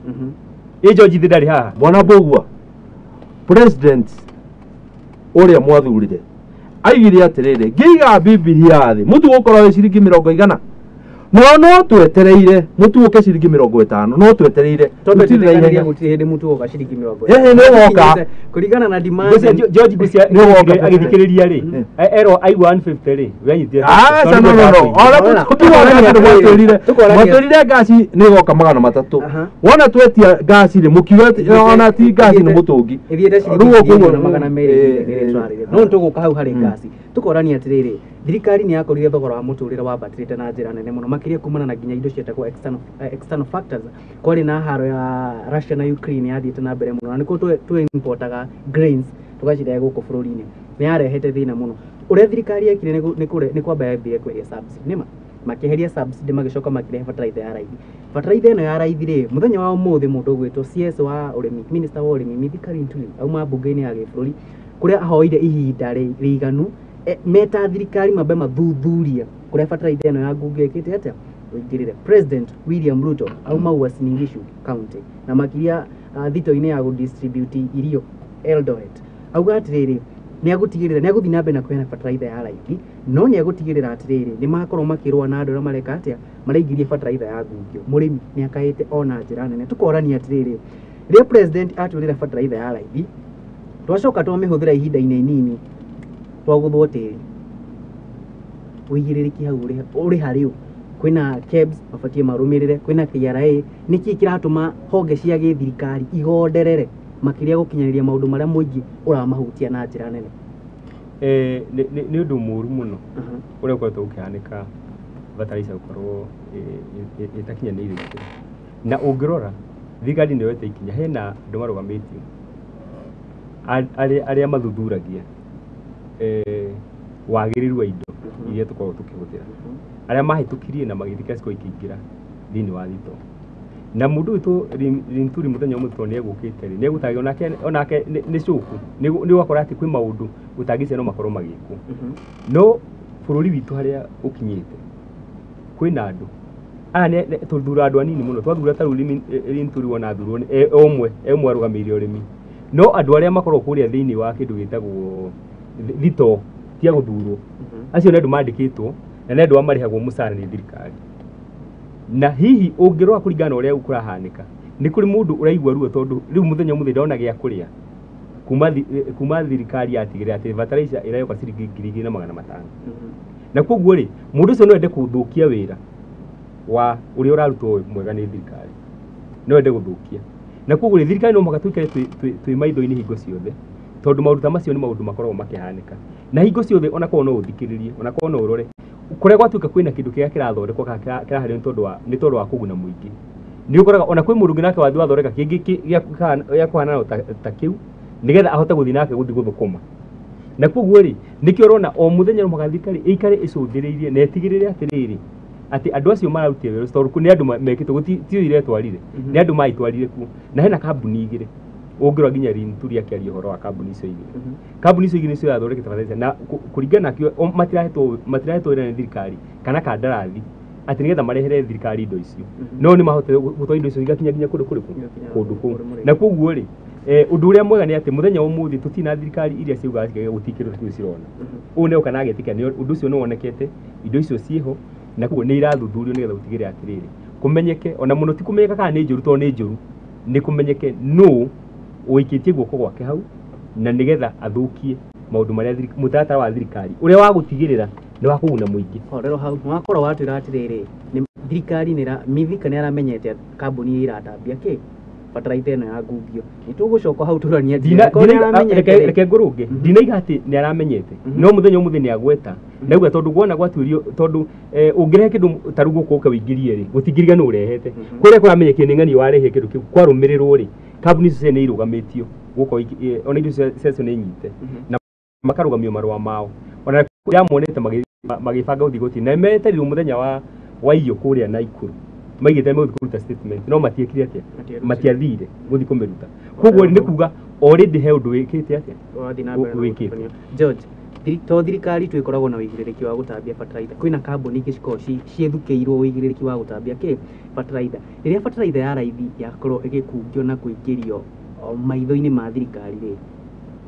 George ndari haha bwana Mbũgua president uria mwathurire aigire atiriri ngiiga Biblia thĩ mutu ukorwo wi ciringi 100 no twetereire mutu uke ciringi 50 no twetereire tutire gutire mutu uka ciringi 50 nĩ woka kuringana na demand George gucia agithikiriria ri ero I150 ri wenyitie no ona tukirire gasi nĩ goka 300 wona twetia gasi ri mukiwa ona ti gasi nĩ mutungi ithiete ciringi 200 no tuguka hau hari gasi tukorania atiriri thirikari nĩ yakorire thogora wa mũtũrĩre wambatĩrĩte na njĩra nene mũno makĩria kumana na nginya indo cietagwo external factors kwarĩ na haro ya Russia na Ukraine yathiĩte na mbere mũno na nĩkuo tũ importaga grains tũgacirehe gũkũ bũrũri-inĩ nĩ yarehete thĩna mũno ũrĩa thirikari yekire nĩ kwamba yambire kweheria subsidy nĩma makĩheria subsidy magĩcoka makĩrehe bataraitha ya raithi bataraitha ĩno ya raithi rĩ mũthenya wa ũmũthĩ mũndũ ũgwĩtwo CS wa ũrĩmi minister wa ũrĩmi Mithika Linturi auma mbunge-inĩ ya gĩbũrũri kũrĩa ahoire ihinda rĩiganu meta thirikari mambe mathuthuria kuria bataraitha ĩno ya ngungu ĩkĩte atĩa ũingĩrĩre president William Ruto auma Uasin Gishu county na makiria thito-inĩ ya gũdistribute irio Eldoret auga atĩrĩrĩ nĩ agũtigĩrĩra nĩ agũthiĩ na mbere na kũheana bataraitha ya raithi no nĩ agũtigĩrĩra atĩrĩrĩ nĩ makorwo makĩrũa na andũ arĩa mareka atĩa maraingĩria bataraitha ya ngungu mũrĩmi nĩ akaĩte ona njĩra nene tũkorania atĩrĩrĩ rĩrĩa president atwĩrĩra bataraitha ya raithi twacoka twamĩhũthĩra ihinda-inĩ inini twagũthwo tĩri ũigĩrĩrĩki hau ũrĩ harĩũ kwĩna KEBS mabatie marũmĩrĩre kwĩna KRA nĩkĩ kĩratũma honge cia gĩthirikari igonderere makĩria gũkinyanĩria maũndũ marĩa mũingĩ ũramahutia na njĩra nene nĩ ũndũ mũru mũno ũrĩa ũkoretwo ũkĩhanĩka bataraitha gũkorwo ĩtakinyanĩire ikĩro na ũngĩrora thirikari nĩ yoete ikinya hena andũ marũgamĩtio arĩa mathuthuragia wagĩrĩru wa indo iria tũkoragwo tũkĩhũthĩra arĩa mahĩtũkirie na magĩthika ciko ikĩingĩra thĩinĩ wa thito na mũndũ witũ Linturi mũthenya ũmwe tũrona nĩegũkĩte rĩ nĩegũtagio onake nĩ cũku nĩ ũgakora atĩ kwĩ maũndũ ũtangĩcia no makorwo magĩkwo no bũrũri witũ harĩa ũkinyĩte kwĩna andũ ne tuthura andu anini muno twathura ta rurimi turi wona thurwo omwe arugamire urimi no andu aria makorwo kuria thiini wa kindu gitagwo thito tia guthurwo acio ne andu mandikitwo na ne andu amarihagwo musara ni thirikari na hihi ungirwa kuringana uria ukurahanika ni kuri mundu uraigwa ruo tondu riu muthenya muthe ndona gia kuria kuma thirikari yatigire ati fertilizer irayoka ciringi 2,500 na koguo ri mundu ucio no ende kuthukia wira wa uria urarutwo mwega ni thirikari no ende guthukia na koguo ri thirikari no magatuikare twi maitho-ini hingo ciothe tondu maundu macio ni maundu makoragwo makihanika na hingo ciothe ona korwo no uthikiririe ona korwo no urore kuria gwatuika kwina kindu kiria kirathondekwo kana kirahari ni tondu wa kuguna muingi ni ukoraga ona kwi mundu nake wathi wathondeka kingi gia kuhana ta kiu nigetha ahote guthi nake guthi guthukuma na koguo ri nikio urona o muthenya no magathikari ikare icunthiriirie na etigirire atiriri ati andu acio mararutia wira tondu ku ni andu mekite gutio ire twarire ni andu maitwarire ku na hena kambuni igire ungirwa nginya rini turi akiaria horo wa kambuni icio igire kambuni icio igire nicio yathondekete fertilizer na kuringana nakio matirahetwo ira ni thirikari kana kandarathi ati nigetha marehere thirikari indo icio no ni mahote gutwa indo icio igakinya nginya kundu kuu na koguo ri undu uria mwega ni ati muthenya umuthi tutina thirikari iria ciugaga cigaga gutikirwo tu cirona u ne ukana agetikia ni undu ucio no wonekete indo icio ciho na koguo ni irathuthurio nigetha gutigire atiriri kumenyeke ona muno ti kumenyeka kana ni njuru to ni njuru ni kumenyeke no uikitie guoko gwake hau na nigetha athukie maundu maria mutatara wa thirikari uria wa gutigirira ni wa kuguna muingi rero hau mwakorwo watwira atiriri ni thirikari nira mithika ni aramenyete kambuni iratambia ki fertilizer ino ya ngungio ni tugucoka hau turania reke ngurunge ndinaiga ati ni aramenyete no muthenya umuthi ni agweta nauga tondu gwona gwatuirio tondu ungirehe kindu tarugo kuka wingirie ri gutingiriga no urehete kuria kuramenyeke ni ngani warehe kindu kiu kwarumirirwo ri kambuni icio ni irugamitio guko ona indo cio ni nyite na makarugamio marua mao ona ya monete magibanga uthi guti na meterirwo muthenya wa iyo kuria na ikuru maigite mo kuruta statement no matiekire atia matiathire guthi kumiruta koguo ni kuga already he undu wikite atia wikite George to thirikari twikoragwo na uigiririki wa gutambia fertilizer kwina kambuni ingi ciko ciethukeirwo uigiririki wa gutambia ki fertilizer riria fertilizer ya raithi yakorwo igikungio na kuingirio maitho-ini ma thirikari ri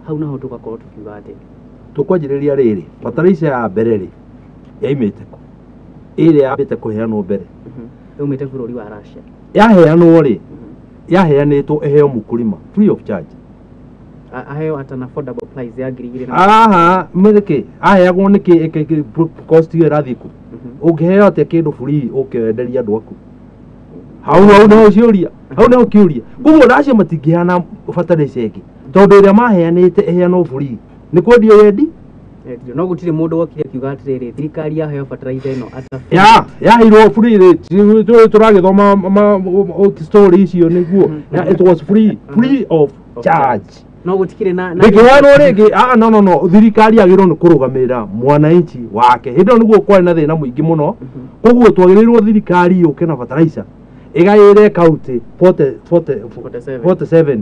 hau naho tugakorwo tukiuga ati tukwanjiriria riri fertilizer ya mbere ri yaimite ku iria yambite kuheanwo mbere umite bururi wa Russia yaheanwo ri yaheanitwo eheo mukulima free of charge aheo at an affordable price ya ngiri mwereke aheagwo niki cost yo rathiku ungeheo ate kindu free ukenderia andu aku hau no ciuria hau no kiuria gumo Russia matingiana fertilizer ingi tondu iria maheanite eheanwo free ni kwendio yendi no gutire mundu wokire kiuga atiriri thirikari yaheo fertilizer ino yaheirwo free ri turagithoma story icio niguo it was free of charge no gutikire na nikiheanwo ringi no thirikari agirwo ni kurugamira mwananchi wake hindo niguo kwari na thina muingi muno koguo twagirirwo thirikari yuke na fertilizer igaire county 47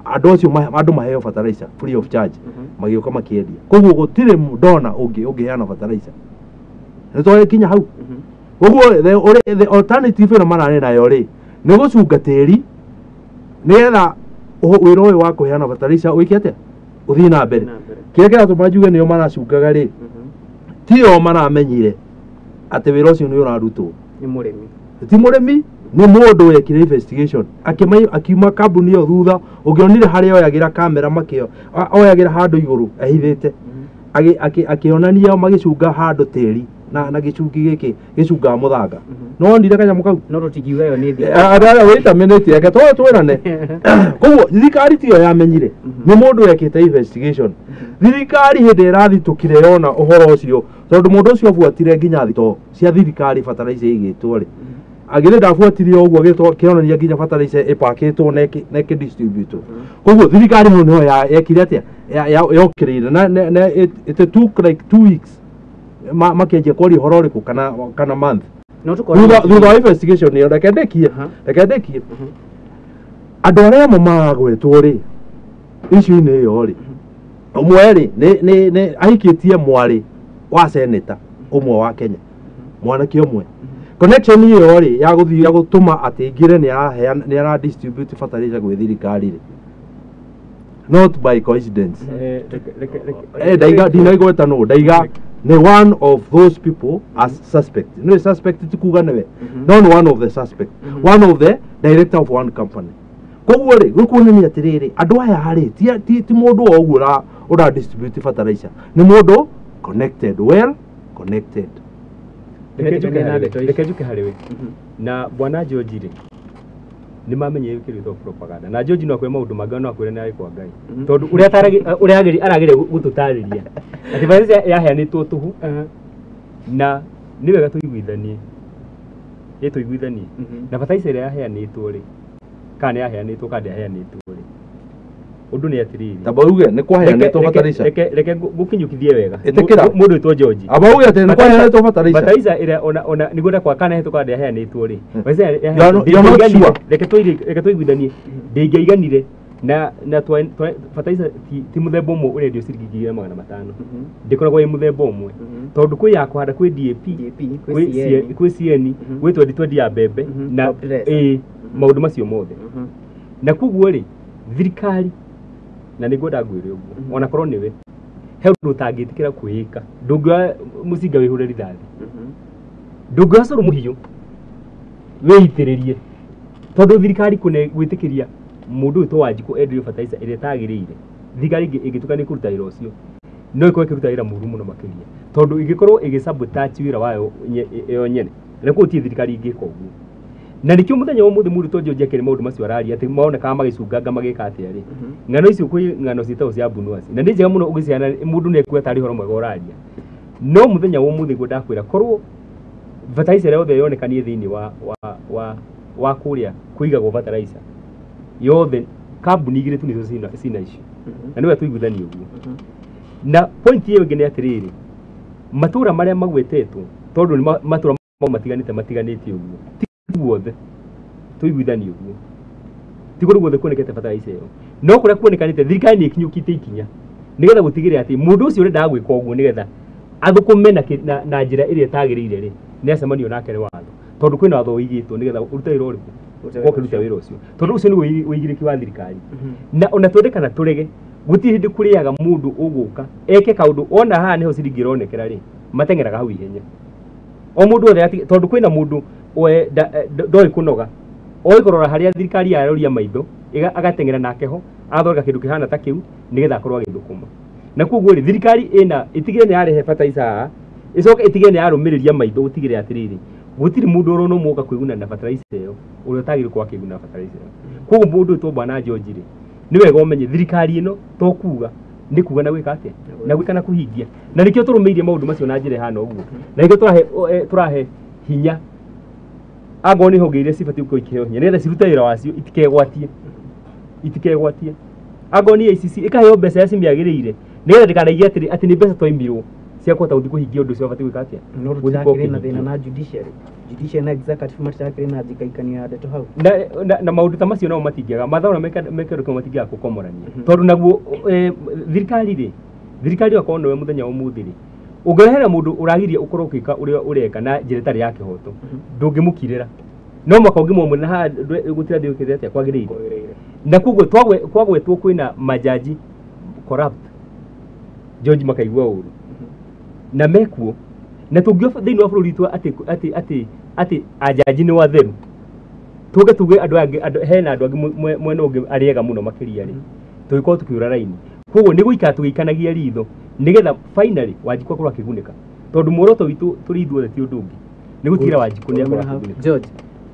andu acio andu maheo fertilizer free of charge magioka makiendia koguo gutire ndona ungiheana fertilizer nitwae kinya hau koguo the alternative ino marane nayo ri ni gucunga tiri nigetha wira uyu wa kuheana fertilizer wiki atia uthii na mbere kiria kiratuma njuge nio maracungaga ri tio maramenyire ati wira ucio ni urarutwo ni murimi ti murimi ni mundu wekire investigation akiuma kambuni yo thutha ungionire haria oyagira kamera makio oyagira handu iguru ehithite akionania magicunga handu tiri na gicungi giki gicunga muthanga no ndire kanyamu kau no rutigiuga yo ni wait a minute yake twirane koguo thirikari tiyo yamenyire ni mundu wekite investigation thirikari hindi irathi tukire yona uhoro ucio tondu mundu ucio abuatire nginya thito cia thirikari fertilizer igitwo ri agire ndabuatirie uguo gitwo kionania nginya fertilizer ipakitwo na distribute koguo thirikari no yekire atia yokirire na it took like 2 weeks makenje kwari horo riku kana month no tukora thutha investigation ni rekendekie andu aria magwetwo ri issue-ini iyo ri umwe ri ni ahikitie mwari wa senator umwe wa Kenya mwanake umwe connection iyo ri ya guthii ya gutuma ati ngire ni ara distribute fertilizer gwi thirikari ri not by coincidence daiga dinaigweta no daiga ni one of those people as suspect no suspect tikuga newe not one of the suspect one of the director of one company koguo ri gukuonania atiriri andu aya hari ti mundu ogura ura distribute fertilizer ni mundu connected well connected reke njuke harĩ we na bwana George rĩ nĩ mamenye wĩkĩrĩtwo propaganda na George no akwĩre maũndũ mangĩ no akwĩre nĩ arĩ kwa Ngai tondũ ũrĩa arageria gũtũtarĩria atĩ fertilizer yaheanĩtwo tũhu na nĩ wega tũiguithanie na fertilizer ĩrĩa yaheanĩtwo rĩ kana nĩ yaheanĩtwo kana ndĩaheanĩtwo rĩ undu ni atiriri tabauge ni kwaheanĩtwo fertilizer reke gukinyukithie wega mundu witwo George abauge ati ni kwaheanĩtwo fertilizer ĩrĩa ona niguo kwa kana hetũka ndĩaheanĩtwo rĩ reke tũiguithanie ndĩngĩaiganire na fertilizer ti muthemba ũmwe ũrendio ciringi 500 ndĩkoragwo ĩ muthemba ũmwe tondũ kwĩ ya kũhanda kwĩ DAP kwĩ CN gwĩ 2020 ya mbembe na maũndũ macio mothe na kuguo rĩ thirikari na nĩngwenda ngwĩre ũguo ona korwo nĩwe he ũndũ ũtangĩtĩkĩra kwĩĩka ndũngĩoya mũcinga wĩhũre rithathi ndũngĩoya cũrũ mũhiũ wĩitĩrĩrie tondũ thirikari gwĩtĩkĩria mũndũ ũyũ Wanjikũ enderio fertilizer ĩrĩa ĩtagĩrĩire thirikari ĩngĩtuĩka nĩ kũruta wĩra ũcio no ĩkorwo ĩkĩruta wĩra mũru mũno makĩria tondũ ĩngĩkorwo ĩgĩsabotage wĩra wayo yo nyene na gũtirĩ thirikari ĩngĩka ũguo na nikio muthenya ũmũthĩ mũndũ to George akĩrĩ maũndũ macio araria atĩ maonekaga magĩcunganga magĩka atĩa rĩ ng'ano icio kwĩ ng'ano ciĩtagwo cia Bunuasi na nĩ njega mũno ũgĩciana mũndũ nĩ ekuoya tarĩ horo mwega ũraria no mũthenya ũmũthĩ ngo ndakwĩra korwo fertilizer yothe yonekanie thĩinĩ wa kũrĩa kũigagwo fertilizer yothe kambuni igĩrĩ tu nĩcio cina icio na nĩwe tũiguithanie ũguo na point ĩyo ĩngĩ nĩ atĩrĩrĩ matũra marĩa magwetetwo tondũ nĩ matũra matiganĩte ũguo guothe tuiguithanie ũguo ti kũrĩ guothe kuonekete fertilizer ĩyo no kũrĩa kuonekanĩte thirikari nĩ ĩkinyũkĩte ikinya nĩgetha gũtigĩrĩra atĩ mũndũ ũcio ũrendaga gwĩka ũguo nĩgetha athũkũme na njĩra ĩrĩa ĩtagĩrĩire rĩ nĩ acemanio nake nĩ watho tondũ kwĩna watho ũigĩtwo nĩgetha ũrute wĩra ũrĩkũ ũkĩruta wĩra ũcio tondũ ũcio nĩ ũigĩrĩki wa thirikari na ona twende kana tũrege gũtirĩ hĩndĩ kũrĩaga mũndũ ũgũka eke kaũndũ ona haha nĩho ciringi ĩronekera rĩ mateng'eraga hau ihenya o mũndũ othe tondũ kwĩna mũndũ ndoĩ kũnoga oĩ kũrora harĩa thirikari yaroria maitho agateng'era nake ho agathondeka kĩndũ kĩhana ta kĩu nĩgetha akorwo agĩthũkũma na koguo rĩ thirikari itigire nĩ yarehe fertilizer haha ĩcoke itigire nĩ yarũmĩrĩria maitho gũtigĩrĩra atĩrĩrĩ gũtirĩ mũndũ ũrona mũka kwĩguna na fertilizer ĩyo ũrĩa ũtagĩrĩirwo kwa kwĩguna fertilizer ĩyo koguo mũndũ ũyũ bwana George rĩ nĩ wega ũmenye thirikari ĩno to kuga nĩ kuga na gwĩka atĩa na gwĩka na kũhingia na nĩkĩo tũrũmĩirie maũndũ macio na njĩra hana ũguo na nĩkĩo tũrahe hinya agwo nĩ honge iria cibatiĩ gũkorwo ikĩheo hinya nĩgetha cirute wĩra wacio itikegwatie agwo nĩ ICC ĩkaheo mbeca iria cimĩagĩrĩire nĩgetha ndĩkanaigie atĩ nĩ mbeca twaimirwo cia kũhota gũthiĩ kũhingia ũndũ ũcio batiĩ gwĩka atĩa no tũtirakĩrĩ na thĩna na judiciary na executive matirakĩrĩ na njikaikania ya ndeto hau na maũndũ ta macio nao matingĩaga mathaura mekĩrwo kĩo matingĩaga gũkomorania tondũ naguo thirikari wakorwo nĩwe mũthenya ũmũthĩ rĩ ũngĩrehera mũndũ ũragiria ũkorwo ũkĩka ũrĩa ũreka na njĩra ĩtarĩ ya kĩhoto ndũngĩmũkirĩra no mwaka ũngĩmwe na haha gũtira ndĩũkĩte atĩa kwagĩrĩire na koguo twagwetwo kwĩna majaji corrupt George makaigua ũru na mekuo na tũngĩo thĩinĩ wa bũrũri witũ atĩ ajaji nĩ watheru tuge hena andũ angĩ mwena ũngĩ arĩega mũno makĩria rĩ tũgĩkorwo tũkĩũra raini koguo nĩ gũikara tũgĩikanagia ritho nĩgetha finally Wanjikũ akorwo akĩgunĩka tondũ muoroto witũ tũrĩ ithuothe ti ũndũ ũngĩ nĩ gũtigĩra Wanjikũ nĩ akorwo akĩgunĩka George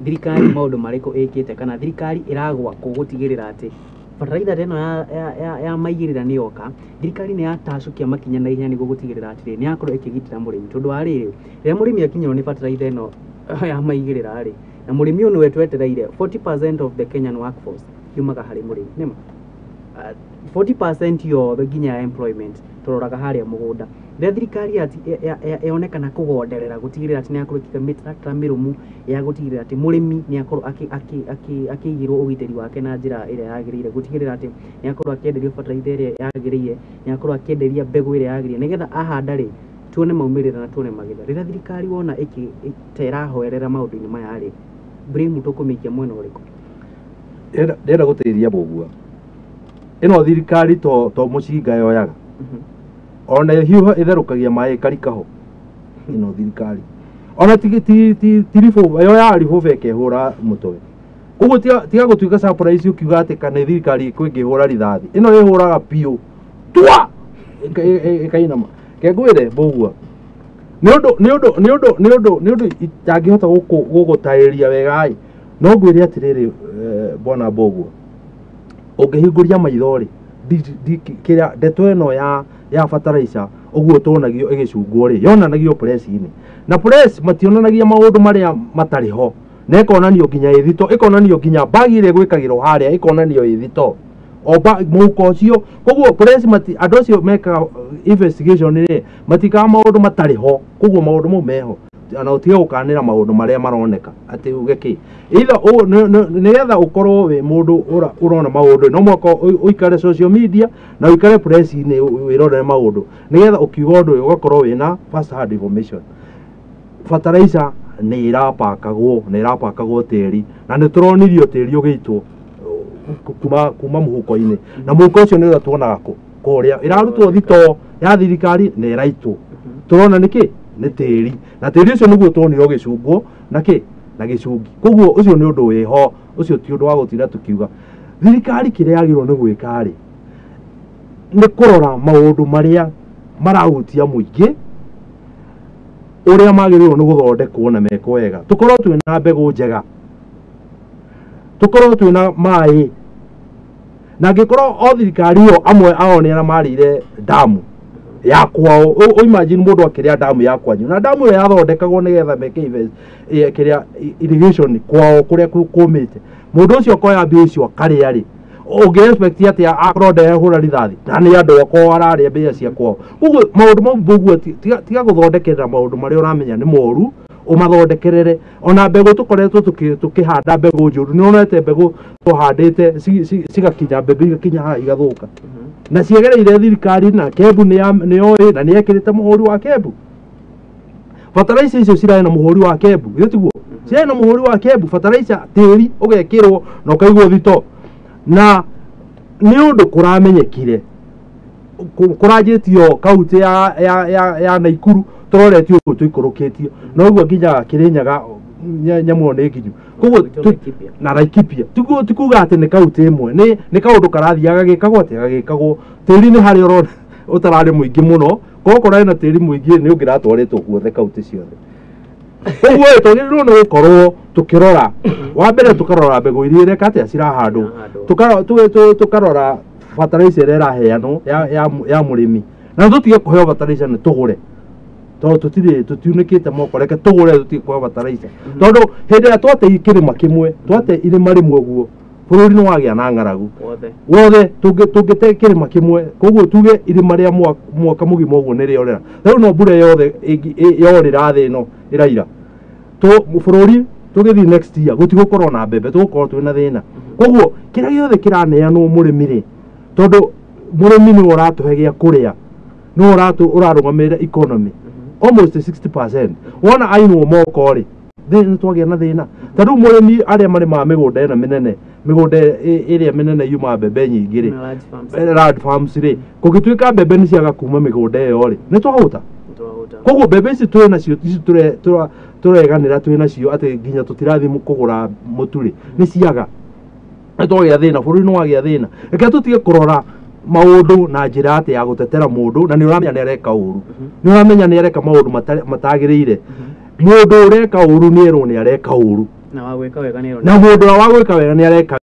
thirikari maũndũ marĩkũ ĩkĩte kana thirikari ĩragwa gũtigĩrĩra atĩ fertilizer ĩno ya maigĩrĩra nĩ yoka thirikari nĩ yatacũkia makinya na ihenya nĩguo gũtigĩrĩra atĩ nĩ yakorwo ĩkĩgitĩra mũrĩmi tondũ wa rĩrĩ rĩrĩa mũrĩmi akinyĩrwo nĩ fertilizer ĩno ya maigĩrĩra rĩ na mũrĩmi ũyũ nĩwe twetereire 40% of the Kenyan workforce yumaga harĩ mũrĩmi nĩma 40% yothe nginya employment tũroraga harĩa mũgũnda rĩrĩa thirikari yonekana kũgonderera gũtigĩrĩra atĩ nĩ yakorwo ĩkĩiga mĩtaratara mĩrũmu ya gũtigĩrĩra atĩ mũrĩmi nĩ akorwo akĩigĩrwo ũgitĩri wake na njĩra ĩrĩa yagĩrĩire gũtigĩrĩra atĩ nĩ akorwo akĩenderio fertilizer ĩrĩa yagĩrĩire nĩ akorwo akĩenderia mbegũ ĩrĩa yagĩrĩire nĩgetha ahanda rĩ tuone maumĩrĩra na tuone magetha. Rĩrĩa thirikari wona ta ĩrahoerera maũndũ-inĩ maya rĩ, blame tũkũmĩikia mwena ũrĩkũ? Ndĩrenda gũteithia Mbũgua. Ĩno thirikari to mũcinga yoyaga. Ona hiũha ĩtherũkagia maĩ ĩkarikaho. Ĩno thirikari. Ona tiribũ yoyaga ribũba ĩkehũra mũtwe. Koguo tiga gũtuĩka surprise ukiuga atĩ kana thirikari ĩkwĩngĩhũra rithathi. Ĩno ĩhũraga piũ. Twa! Ĩkainama. Kengwĩre Mbũgua. Nĩ ũndũ itangĩhota gũgũtaĩria wega ĩ. No ngwĩre atĩrĩrĩ Bwana Mbũgua. Ũngĩhingũria maitho rĩ, kĩrĩa ndeto ĩno ya fertilizer ũguo tonagio ĩgĩcungwo rĩ, yonanagio press-inĩ. Na press mationanagia maũndũ marĩa matarĩ ho. Na ĩkonanio nginya ĩthito, ĩkonanio nginya bagi ĩrĩa gwĩkagĩrwo harĩa, ĩkonanio ĩthito. Mũhuko ũcio, koguo press andũ acio mekaga investigation rĩ, matikaga maũndũ matarĩ ho, koguo maũndũ mau meho. Na ũtige gũkanĩra maũndũ marĩa maroneka atĩ uge kĩ. Either nĩgetha ũkorwo wĩ mũndũ ũrona maũndũ, no mũhaka ũikare social media na ũikare press-inĩ wĩrorere maũndũ, nĩgetha ũkiuga ũndũ ũyũ ũgakorwo wĩna first hand information. Fertilizer nĩ ĩrapakagwo tĩri, na nĩ tũronirio tĩri ũgĩitwo kuma mũhuko-inĩ, na mũhuko ũcio nĩ ũrĩa tuonaga kũrĩa ĩrarutwo thito ya thirikari na ĩraitwo. Tũrona nĩkĩ? Nĩ tĩri, na tĩri ũcio nĩguo tuonire ũgĩcungwo na kĩ? Na gĩcungi. Koguo ũcio nĩ ũndũ wĩho, ũcio ti ũndũ wa gũtinda tũkiuga. Thirikari kĩrĩa yagĩrĩirwo nĩ gwĩka rĩ, nĩ kũrora maũndũ marĩa marahutia mũingĩ, ũrĩa magĩrĩirwo nĩ gũthondekwo na mekwo wega. Tũkorwo twĩna mbegũ njega, tũkorwo twĩna maĩ, na angĩkorwo o thirikari ĩyo amwe ao nĩ arĩa marĩire damu ya kwao. Imagine mũndũ akĩrĩa damu ya kwanyu, na damu ĩyo yathondekagwo nĩgetha meke kĩrĩa irrigation kwao kũrĩa kũmĩte. Mũndũ ũcio akoya mbia icio akarĩa rĩ, ũngĩ expect atĩ akorwo ndehũra rithathi, na nĩ andũ akorwo ararĩa mbia cia kwao. Koguo maũndũ mau Mbũgua tiga gũthondekerera maũndũ marĩa ũramenya nĩ moru, ũmathondekerere. Ona mbegũ tũkoretwo tũkĩhanda mbegũ njũru, nĩ wonete mbegũ tũhandĩte cigakinya mbembe igakinya haha igathũka. Na ciegereire thirikari na KEBU nĩ yoĩ na nĩ yekĩrĩte mũhũri wa KEBU. Fertilizer icio cirarĩ na mũhũri wa KEBU, gĩtiguo cirarĩ na mũhũri wa KEBU. Fertilizer tĩri ũgekĩrwo na ũkaigwo thito, na nĩ ũndũ kũramenyekire kũranjĩtio kaunti ya Naikuru, tũroretio ũguo tũikũrũkĩtio, na ũguo nginya Kĩrĩnyaga nyamũ nĩ nginyu. Koguo na Laikipia tikuga atĩ nĩ kaunti ĩmwe, nĩ kaũndũ karathiaga gagĩkagwo atĩ gagĩkagwo. Tĩri nĩ harĩa ũrona ũtararĩ mũingĩ mũno, koguo na tĩri mũingĩ nĩ ũngĩratwarĩtwo guothe kaunti ciothe. Koguo twagĩrĩirwo nĩ gũkorwo tũkĩrora, wa mbere tũkarora mbegũ iria ireka atĩa cirahandwo, tũkarora fertilizer ĩrĩa ĩraheanwo ya mũrĩmi, na tũtige kũheo fertilizer nĩ tũgũre, tondũ tũtiunĩkĩte moko, reke tũgũre tũtige kũheo fertilizer. Tondũ hĩndĩ ĩrĩa twate kĩrĩma kĩmwe, twate irĩma rĩmwe ũguo, bũrũri nĩ wagĩa na ng'aragu wothe. Tũngĩte kĩrĩma kĩmwe, koguo tuge irĩma rĩa mwaka mũgima ũguo nĩ rĩorera. Rĩu no mbura yothe yorĩra thĩ ĩno ĩraira, bũrũri tũgĩthiĩ next year gũtigũkorwo na mbembe, tũgũkorwo twĩna thĩna. Koguo kĩrĩa gĩothe kĩraneanwo mũrĩmi rĩ, tondũ mũrĩmi nĩwe ũratũhe gĩa kũrĩa, nĩwe ũrarũgamĩrĩra economy almost 60%. Wona ainwo moko rĩ, nĩ twagĩa na thĩna. Ta rĩu mũrĩmi arĩa marĩmaga mĩgũnda ĩno mĩnene, mĩgũnda ĩrĩa mĩnene yuma mbembe nyingĩ rĩ, large farms rĩ, kũngĩtuĩka mbembe nĩ ciaga kuma mĩgũnda ĩyo rĩ, nĩ twahũta. Koguo mbembe ici twĩ nacio, ici tureganĩra twĩ nacio atĩ nginya tũtirathiĩ kũgũra mũtu rĩ, nĩ ciaga. Nĩ twagĩa thĩna, bũrũri nĩ wagĩa thĩna. Reke tũtige kũrora maũndũ na njĩra atĩ ya gũtetera mũndũ, na nĩ ũramenya nĩ areka ũru, nĩ ũramenya nĩ areka maũndũ matagĩrĩire. Mũndũ ũreka ũru nĩ erwo nĩ areka ũru, na mũndũ ũrĩa wa gwĩka wega nĩ areka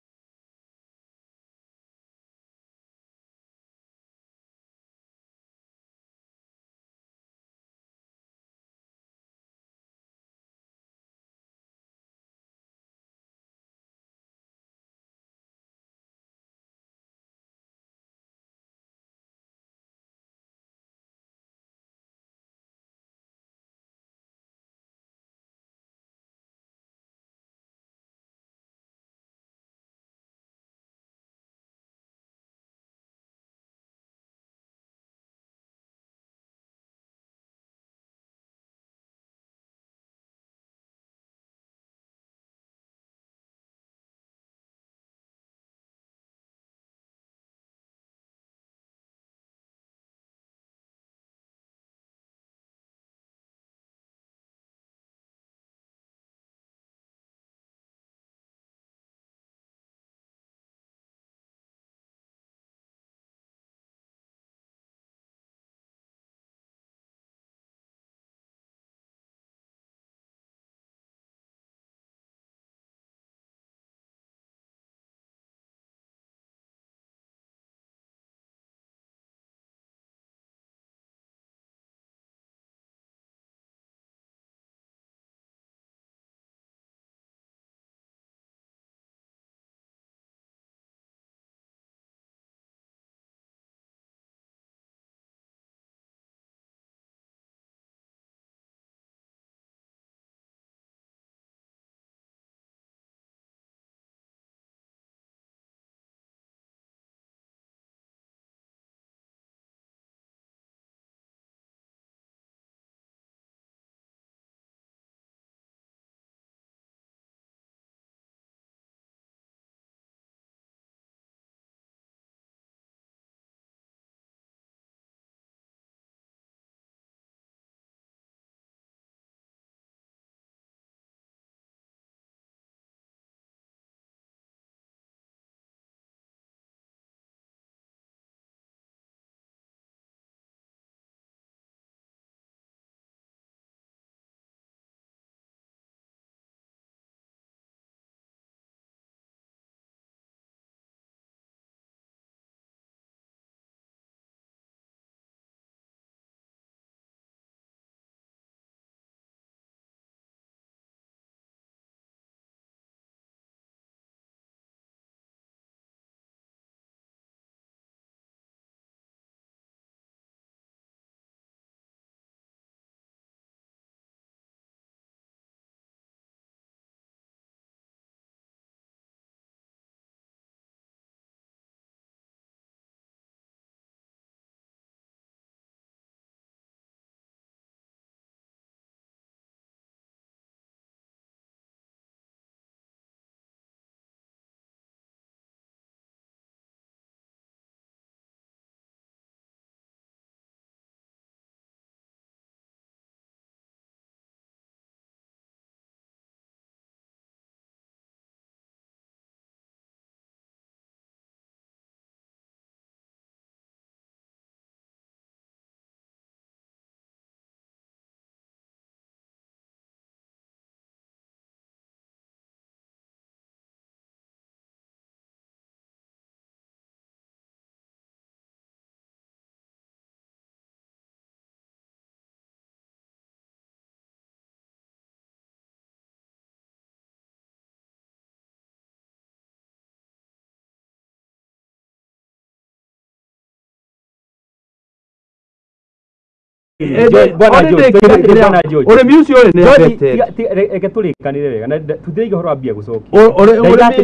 Urimi ucio ni affected. Reke turikanire wega na tutirige horo ambia gucokia.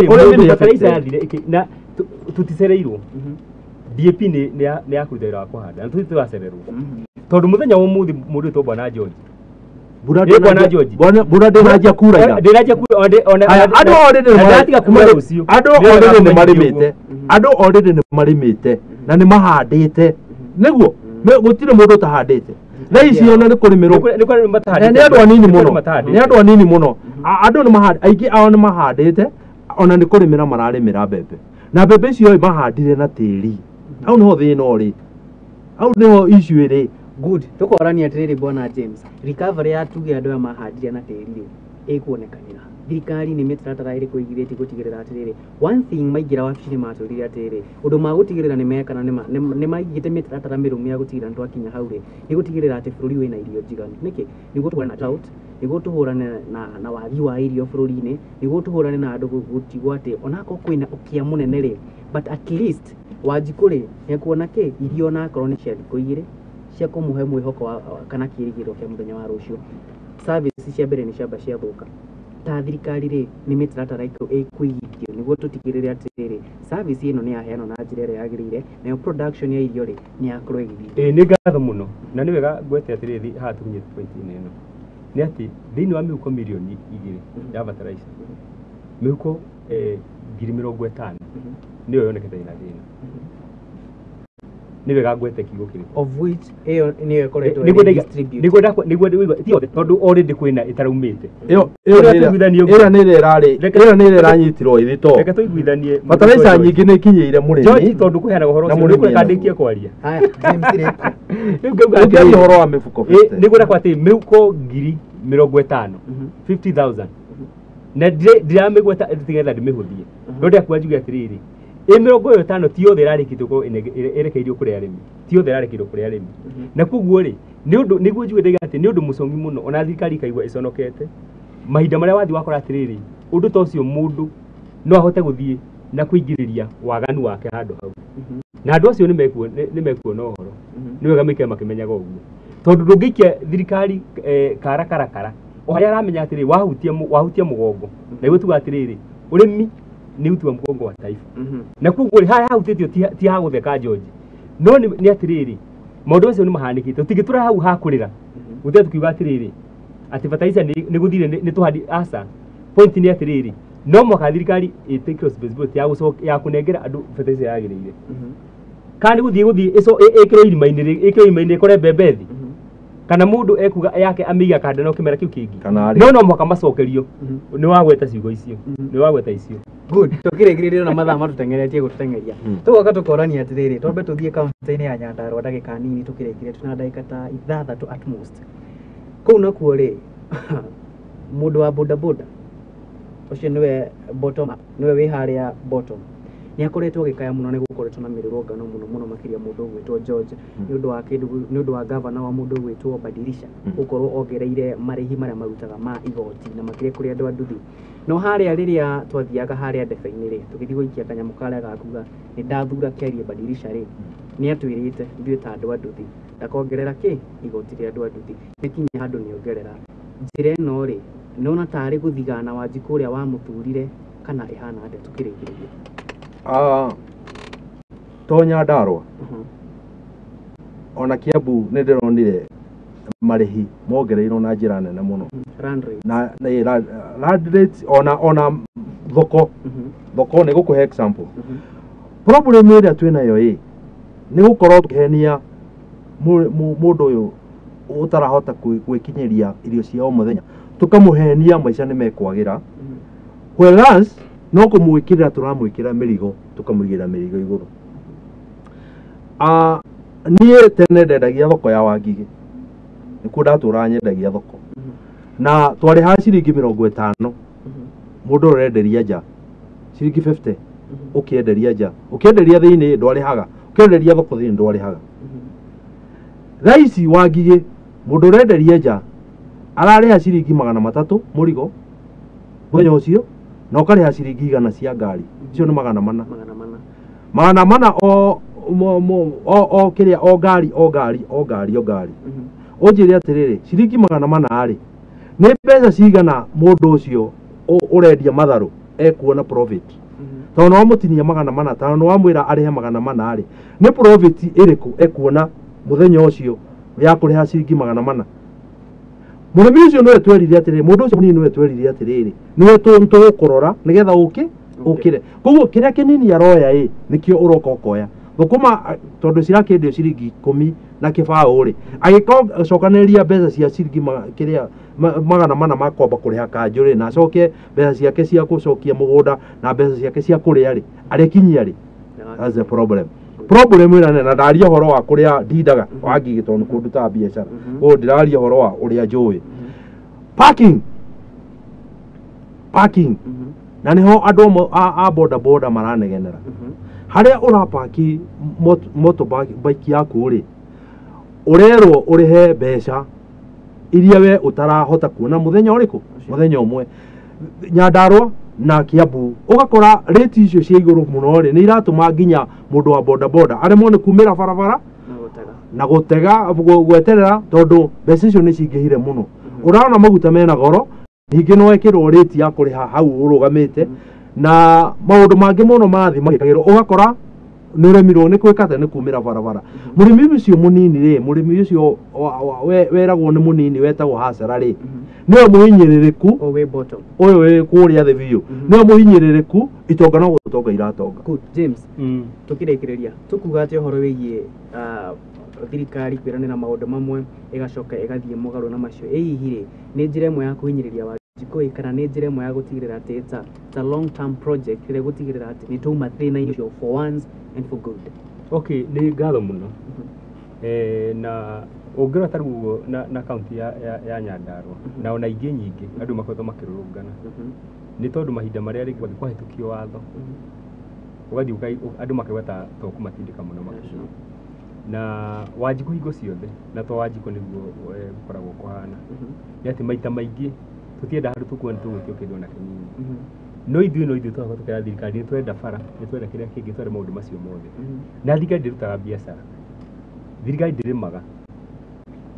Urimi ni affected. Na tuticereirwo. DAP ni yakuthera wa kuhanda na tutigacererwo. Tondu muthenya wa muthi mundu to Bwana George. Bwana ndinajia kura ina. Ndinajia kura ona andu already ni marimite na ni mahandite niguo gutire mundu tahandite na ici ona ni kurimirwo ni andu anini muno andu ni mahand aiki ao ni mahandite ona ni kurimira mararimira mbembe na mbembe icio mahandire na tiri au niho thina uri au niho issue iri. Good. Tukorania atiriri Bwana James. Recovery ya tuge andu mahandire na tiri riu ikuonekanira. Thirikari ni mitaratara iri kuigithiti gutigirira atiriri. One thing maigira wabici maturire atiriri. Undu magutigirira ni meka na ni maigite mitaratara mirumu ya gutigirira andu akinya hau ri. Ni gutigirira ati bururi wina irio njiganu. Niki? Ni gutuhurana na drought. Ni gutuhurana na wagi wa irio bururi-ini. Ni gutuhurana na andu gutigwa ati onako kwina ukia munene ri. But at least Wanjikuri ekuona ke irio na korwo ni cia thiku igiri cia kumuhe mwihoko kana kirigiro kia muthenya wa rucio. Service cia mbere ni ciamba cia thuka. Ta thirikari ri ni mitaratara ikuigithio niguo tutigirire atiriri service ino ni yaheanwo na njira ĩrĩa yagĩrĩire nayo production ya irio ri ni yakorwo igithio. Ni ngatho muno na ni wega gwete atiriri haha tukinye point ino ni ati thiini wa mihuko milioni 2 ya fertilizer mihuko 50,000 niyo yonekete ina thina ni wega gwete kigo kiri of which niyo ikoretwo niguo tiothe tondu already kwina itaraumite iyo ni iranyitirwo ithito reke tuiguithanie fertilizer nyingi ni kinyiire murimi George tondu kuheana uhoro ucio ni kwandikie kwaria haya James reke uhoro wa mifuko niguo ndakwa ati mihuko 50,000 50,000 na ndiramigweta tigetha ndimihuthie no ndakwa njuge atiriri imirongo 50 ti yothe irarikitwo ko erekeirio kuri arimi ti yothe irarikitwo kuri arimi na kuguo ri ni undu niguo njuge ndega ati ni undu mucongi muno ona thirikari kaigwa iconokete mahinda maria wathi wakora atiriri undu ta ucio mundu no ahote guthie na kuingiriria waganu wake handu hau na andu acio ni mekuo no horo ni wega mike makimenyaga uguo tondu ndungikia thirikari kara o haria aramenya atiriri wahutia mugongo na igwe tuga atiriri urimi ni uti wa mugongo wa taifa na kuguo haya hutitio ti ha gutheka George no ni atiriri maundu acio ni mahanikite utigitura hau ha kurira uthe tukiuga atiriri ati fertilizer ni guthire ni tuhandi asa point ni atiriri no mwaka thirikari take responsibility ya kunengera andu fertilizer yagiriire kandi guthie ico ikiro irimaini kore bebethi kana mundu ekuga yake amiga kanda no kimera kiu kingi no mwaka macokerio ni wagweta ciugo icio ni wagweta icio. Good. Tukirigirire na mathaa matutengeretie gututengeria tugoka tukorania atiriri twambe tuthie kaunti-ini ya Nyandarua ndagika nini tukirikire tuna ndagika ta 6 at most kuu nakuo ri mundu wa bodaboda ucio niwe bottom niwe wi haria bottom ni akoretwo gikaya muno ni gukoretwo na mirurungano muno makiria mundu gwitwo George ni undu wa governor wa mundu gwitwo Badirisha ukorwo ongereire marihi maria marutaga ma igoti na makiria kuri andu anduthi no haria riria twathiaga haria ndebe-ini ri tugithi guikia kanyamu karia gakuga ni ndathura Keria Badirisha ri ni atwirite ndui ta andu anduthi ndakongerera ki igoti ria andu anduthi nikinya handu ni ongerera njira ino ri nona tari guthigana Wanjikuri wa muturire kana ihana ande tukirigiriria to Nyandarua ona Kiambu ni ndironire marihi mongereirwo na njira nene muno na land rate ona thoko ni gukuhe example problem ĩrĩa twĩnayo ni gukorwo tukihenia mundu uyu utarahota gwikinyiria irio cia o muthenya tukamuhenia maica ni mekwagira whereas no kumwikirira turamwikira mirigo tukamwigirira mirigo iguru nie tene ndendagia thoko ya Wangigi nikuo ndatura nyendagia thoko na twari ha ciringi 50 mundu urenderia nja ciringi 50 ukienderia nja ukienderia thiini ndwarihaga ukienderia thoko thiini ndwarihaga thaici Wangigi mundu urenderia nja arariha ciringi 300 murigo muthenya ucio na ukariha ciringi 100 cia ngari icio ni 400 o kiria o ngari Onjire atiriri ciringi 400 ri nĩ mbeca cigana mũndũ ũcio ũrendia matharũ ekuona profit tondũ no mũtinia 400 tondũ no wamwĩra arĩhe 400 ri nĩ profit ĩrĩkũ ekuona mũthenya ũcio ya kũrĩha ciringi 400. Mũrĩmi ũcio nĩwe twerire atĩrĩrĩ mũndũ ũcio mũnini nĩwe twerire atĩrĩrĩ nĩwe tũkũrora nĩgetha ũkĩre koguo kĩrĩa kĩnini aroya nĩkĩo ũroka ũkoya thũkũma tondũ cirakĩendio ciringi 10 na kĩbaũ rĩ agĩcokanĩrĩria mbeca cia ciringi kĩrĩa 400 ma kwamba kũrĩha kanjũ rĩ na acoke mbeca ciake cia gũcokia mũgũnda na mbeca ciake cia kũrĩa rĩ arĩkinyia rĩ. That's the problem ĩrĩa na ndaria horo wa kũrĩa ndindaga wangi gĩtonu kũndũ ta biacara ndiraria horo wa ũrĩa njũĩ parking na nĩho andũ a boda maranegenera harĩa ũrapaki motorbike yaku rĩ ũrerwo ũrĩhe mbeca iria we ũtarahota kuona mũthenya ũrĩkũ mũthenya ũmwe. Nyandarua na Kiambu ugakora rate icio cia iguru muno ri ni iratuma nginya mundu wa boda aremwo ni kumira barabara na gutega gweterera tondu mbeca icio ni cingihire muno. Urana maguta mena goro hingi no ekirwo rate ya kuriha hau urugamite na maundu mangi muno marathi magikagirwo ugakora ni remirwo ni kwikate ni kumira barabara. Murimi ucio munini ri murimi ucio weragwo ni munini wetagwo hasara ri niwe muhinyiririku uyu wi kuria the view niwe muhinyiririku itonga no gutonga iratonga. Good James tukirekereria tukuga ati horo wigie thirikari kwiranira maundu mamwe igacoka igathie mugaru na macio ihire ni njira imwe ya kuhinyiriria Wanjiku kana ni njira imwe ya gutigirira ati it's a long term project ire gutigirira ati ni tuma thina icio for once and for good. Okay, ni ngatho muno na ũngĩrora tarĩu na kaunti ya Nyandarua na ona ingĩ nyingĩ andũ makoretwo makĩrũrũngana nĩ tondũ mahinda marĩa rĩngĩ kwahĩtũkio watho ũgathiĩ andũ makauga to kũmatindĩka mũno makĩria na Wanjiku hingo ciothe na to Wanjiku nĩguo gũkoragwo kũhana nĩ atĩ maita maingĩ tũtienda handũ tũkuona tũgwĩtio kĩndũ na kĩnini no ithuĩ twaga tũkĩra thirikari nĩ twenda bara nĩ twenda kĩrĩa kĩngĩ twenda maũndũ macio mothe na thirikari ndĩrutaga biacara thirikari ndĩrĩmaga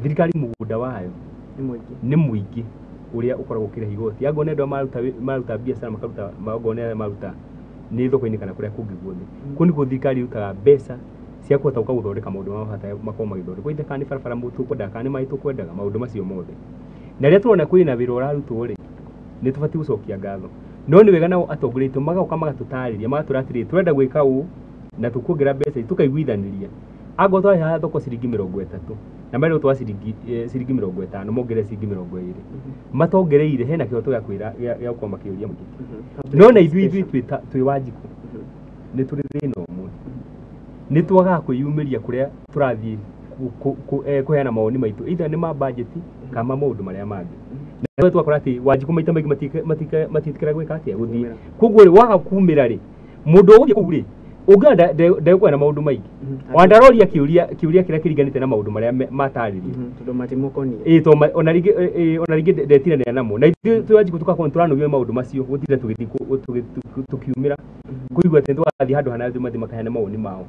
thirikari mũgũnda wayo nĩ mũingĩ ũrĩa ũkoragwo kĩrĩa igoti angona andũ maruta biacara makaruta magona maruta nĩ thoko-inĩ kana kũrĩa kũngĩ guothe kũu nĩkuo thirikari irutaga mbeca cia kũhota gũthondeka maũndũ ma bata makorwo magĩthondekwo inde kana nĩ barabara mũtũkwendaga kana nĩ maĩ tũkwendaga maũndũ macio mothe na rĩrĩa tuona kwĩna wĩra ũrarutwo rĩ nĩ tũbatiĩ gũcokia ngatho no nĩ wega nao atongoria aitũ magoka magatũtarĩria magatwĩra atĩrĩrĩ tũrenda gwĩka ũũ na tũkuongerera mbeca tũkaiguithanĩria angorwo twaha thoko ciringi 30 na mero twa ciringi 50 mongerere ciringi 20 matongereire hena kĩhoto gĩa kwĩra gĩa gũkorwo makĩũria mũingĩ no na ithuĩ twĩ Wanjiku nĩ tũrĩ thĩna ũmwe nĩ twaga kwĩyumĩria kũrĩa tũrathiĩ kũheana mawoni maitũ either nĩ ma budget kana maũndũ marĩa mangĩ na twakora atĩ Wanjiku maita maingĩ matiĩtĩkĩra gwĩka atĩa gũthiĩ koguo rĩ waga kumĩra rĩ mũndũ ũgũthiĩ kũu rĩ Uganda ndegũkorwo na maũndũ maingĩ wandaroria kĩũria kĩrĩa kĩringanĩte na maũndũ marĩa matarĩrie tondũ matimũkonie to ona rĩngĩ ndetiranĩra namo na ithuĩ Wanjiku tugakorwo tũranogio maũndũ macio gũtinda tũkiumĩra kũigua atĩ twathiĩ handũ hana mathi makaheana mawoni mao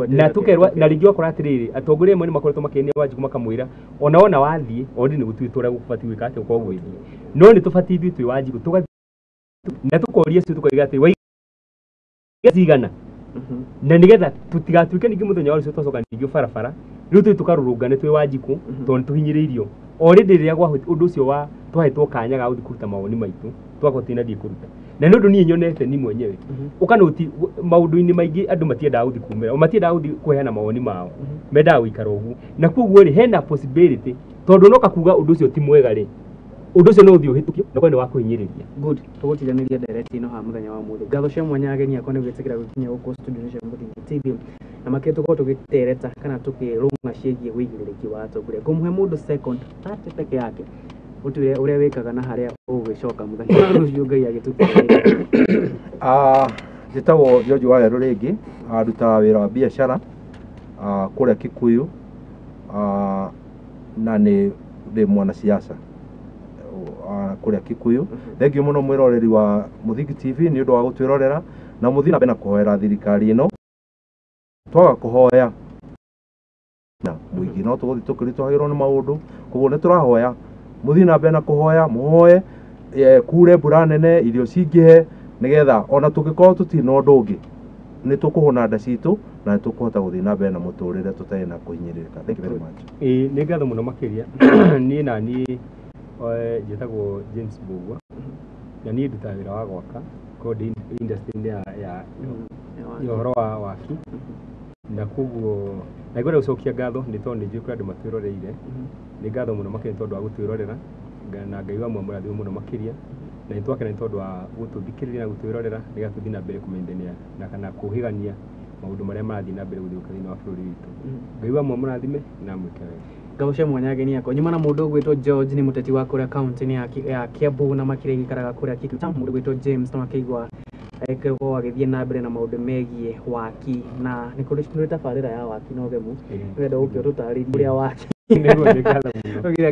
na tũkerwa na rĩngĩ wakora atĩrĩrĩ atongoria amwe nĩ makoretwo makĩenia Wanjiku makamwĩra ona wathiĩ orĩ nĩ gũtuĩtwo ũrĩa gũbatiĩ gwĩka atĩ ũkorwo gwĩthiĩ no nĩ tũbatiĩ ithuĩ twĩ Wanjiku tũgathiĩ na tũkoria cio tũkoiga atĩ cigana na nigetha tutigatuĩke ningĩ mũthenya ũcio twacoka ningĩ barabara rĩu tũkarũrũngane twĩ Wanjiku tondũ tũhinyĩrĩirio already rĩrĩa gwa ũndũ ũcio twahetwo kanya ga gũthiĩ kũruta mawoni maitũ twakorwo tinathiĩ kũruta na nĩ ũndũ niĩ nyonete ni mwenyewe ũkanoti maũndũ-inĩ maingĩ andũ matiendaga gũthiĩ kumĩra matiendaga gũthiĩ kũheana mawoni mao mendaga gũikara ũguo na koguo rĩ hena possibility tondũ no kakuga ũndũ ũcio ti mwega rĩ ũndũ ũcio no ũthiĩ ũhĩtũkio na kwenda wa kũhinyĩrĩria. Good tũgũtiganĩria direct ino ha mũthenya wa mũthĩ ngatho cia mwanya ageni akwa nĩ gwĩtĩkĩra gũkinya gũkũ studio cia Mũthingi TV na makĩria tũkorwo tũgĩtereta kana tũkĩrũnga ciĩgiĩ wĩigĩrĩrĩki wa atongoria ngũmũhe mũndũ second 30 peke yake ũtwĩre ũrĩa wĩkaga na harĩa ũgũgĩcoka mũthenya ũcio Ngai agĩtũkĩrĩria. Njĩtagwo George Waweru rĩngĩ ndutaga wĩra wa biacara kũrĩa Kikuyu na nĩ ndĩ mwana siasa kũrĩa Kikuyu. Thengiũ mũno mwĩroreri wa Mũthingi TV nĩ ũndũ wa gũtwĩrorera na mũthiĩ na mbere na kũhoera thirikari ĩno twaga kũhoya na mũingĩ no tũgũthiĩ tũkĩritũhagĩrwo nĩ maũndũ koguo nĩ tũrahoya mũthiĩ na mbere na kũhoya mũhoye kure mbura nene irio cingĩhe nĩgetha ona tũngĩkorwo tũtirĩ na ũndũ ũngĩ nĩ tũkũhũna nda citũ na nĩ tũkũhota gũthiĩ na mbere na mũtũrĩre tũtarĩ na kũhinyĩrĩrĩka. Thank you very much. Nĩ ngatho mũno makĩria niĩ na niĩ njĩtagwo James Mbugua na niĩ ndutaga wĩra wa gwaka coding industry-inĩ ya ũhoro wa waki na koguo na ngwenda gũcokia ngatho nĩ tondũ nĩ njũĩ kũrĩ andũ matwĩroreire. Nĩ ngatho mũno makĩria tondũ wa gũtwĩrorera na Ngai wa mũrathime mũno makĩria na nĩ twakena nĩ tondũ wa gũtũthikĩrĩria na gũtwĩrorera nĩgetha tũthiĩ na mbere kũmenyithania na kana kũhĩgania maũndũ marĩa marathiĩ na mbere gũthiũka thĩinĩ wa bũrũri witũ. Ngai wa mũrathime na mwĩke wega. Ngabo cia mwanya ngeni yakwa nyuma na mũndũ ũgwĩtwo George nĩ mũteti wa kũrĩa kaunti-inĩ ya Kiambu na makĩria gĩikaraga kũrĩa Kitutu. Mũndũ ũgwĩtwo James na makĩigua agĩkorwo agĩthiĩ na mbere na maũndũ megiĩ waki na nĩ kũrĩ tabarĩra ya waki na ũgemu wenda gũkĩo tũtarĩrie ũrĩa waki.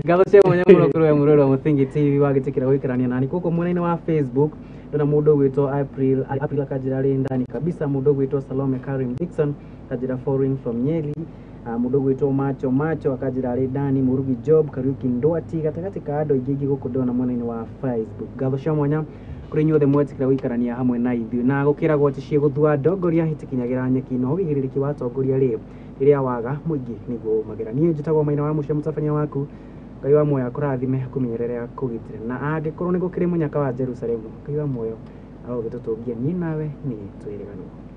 Ngabo cia mwanya mũno kũrĩ we mũrori wa Mũthingi TV wagĩtĩkĩra gũikarania nani gũkũ mwena-inĩ wa Facebook. Ndona mũndũ ũgwĩtwo April akanjĩra arĩ ndani kabisa, mũndũ ũgwĩtwo Salome Karim Dixon akanjĩra following from Nyeri, mũndũ ũgwĩtwo Macho akanjĩra arĩ ndani, Mũrugi Job Kariuki Ndwati gatagatĩ ka andũ aingĩ gũkũ ndona mwena-inĩ wa Facebook. Ngabo cia mwanya kũrĩ inyuothe mwetikĩra gũikarania hamwe na ithuĩ na gũkĩragwo atĩ ciĩgũthua ndongoria itikinyagira nyeki no wĩigĩrĩrĩki wa atongoria rĩrĩa waga mũingĩ nĩguo magera. Niĩ njĩtagwo Maina wa Mũcia mũtabania waku. Ngai wa muoyo akũrathime akũmenyerere akũgitĩre na angĩkorwo nĩ gũkĩrĩ mũnyaka wa Jerusalemu Ngai wa muoyo arogĩtũtũngia niĩ nawe nĩ twĩrĩganĩrwo.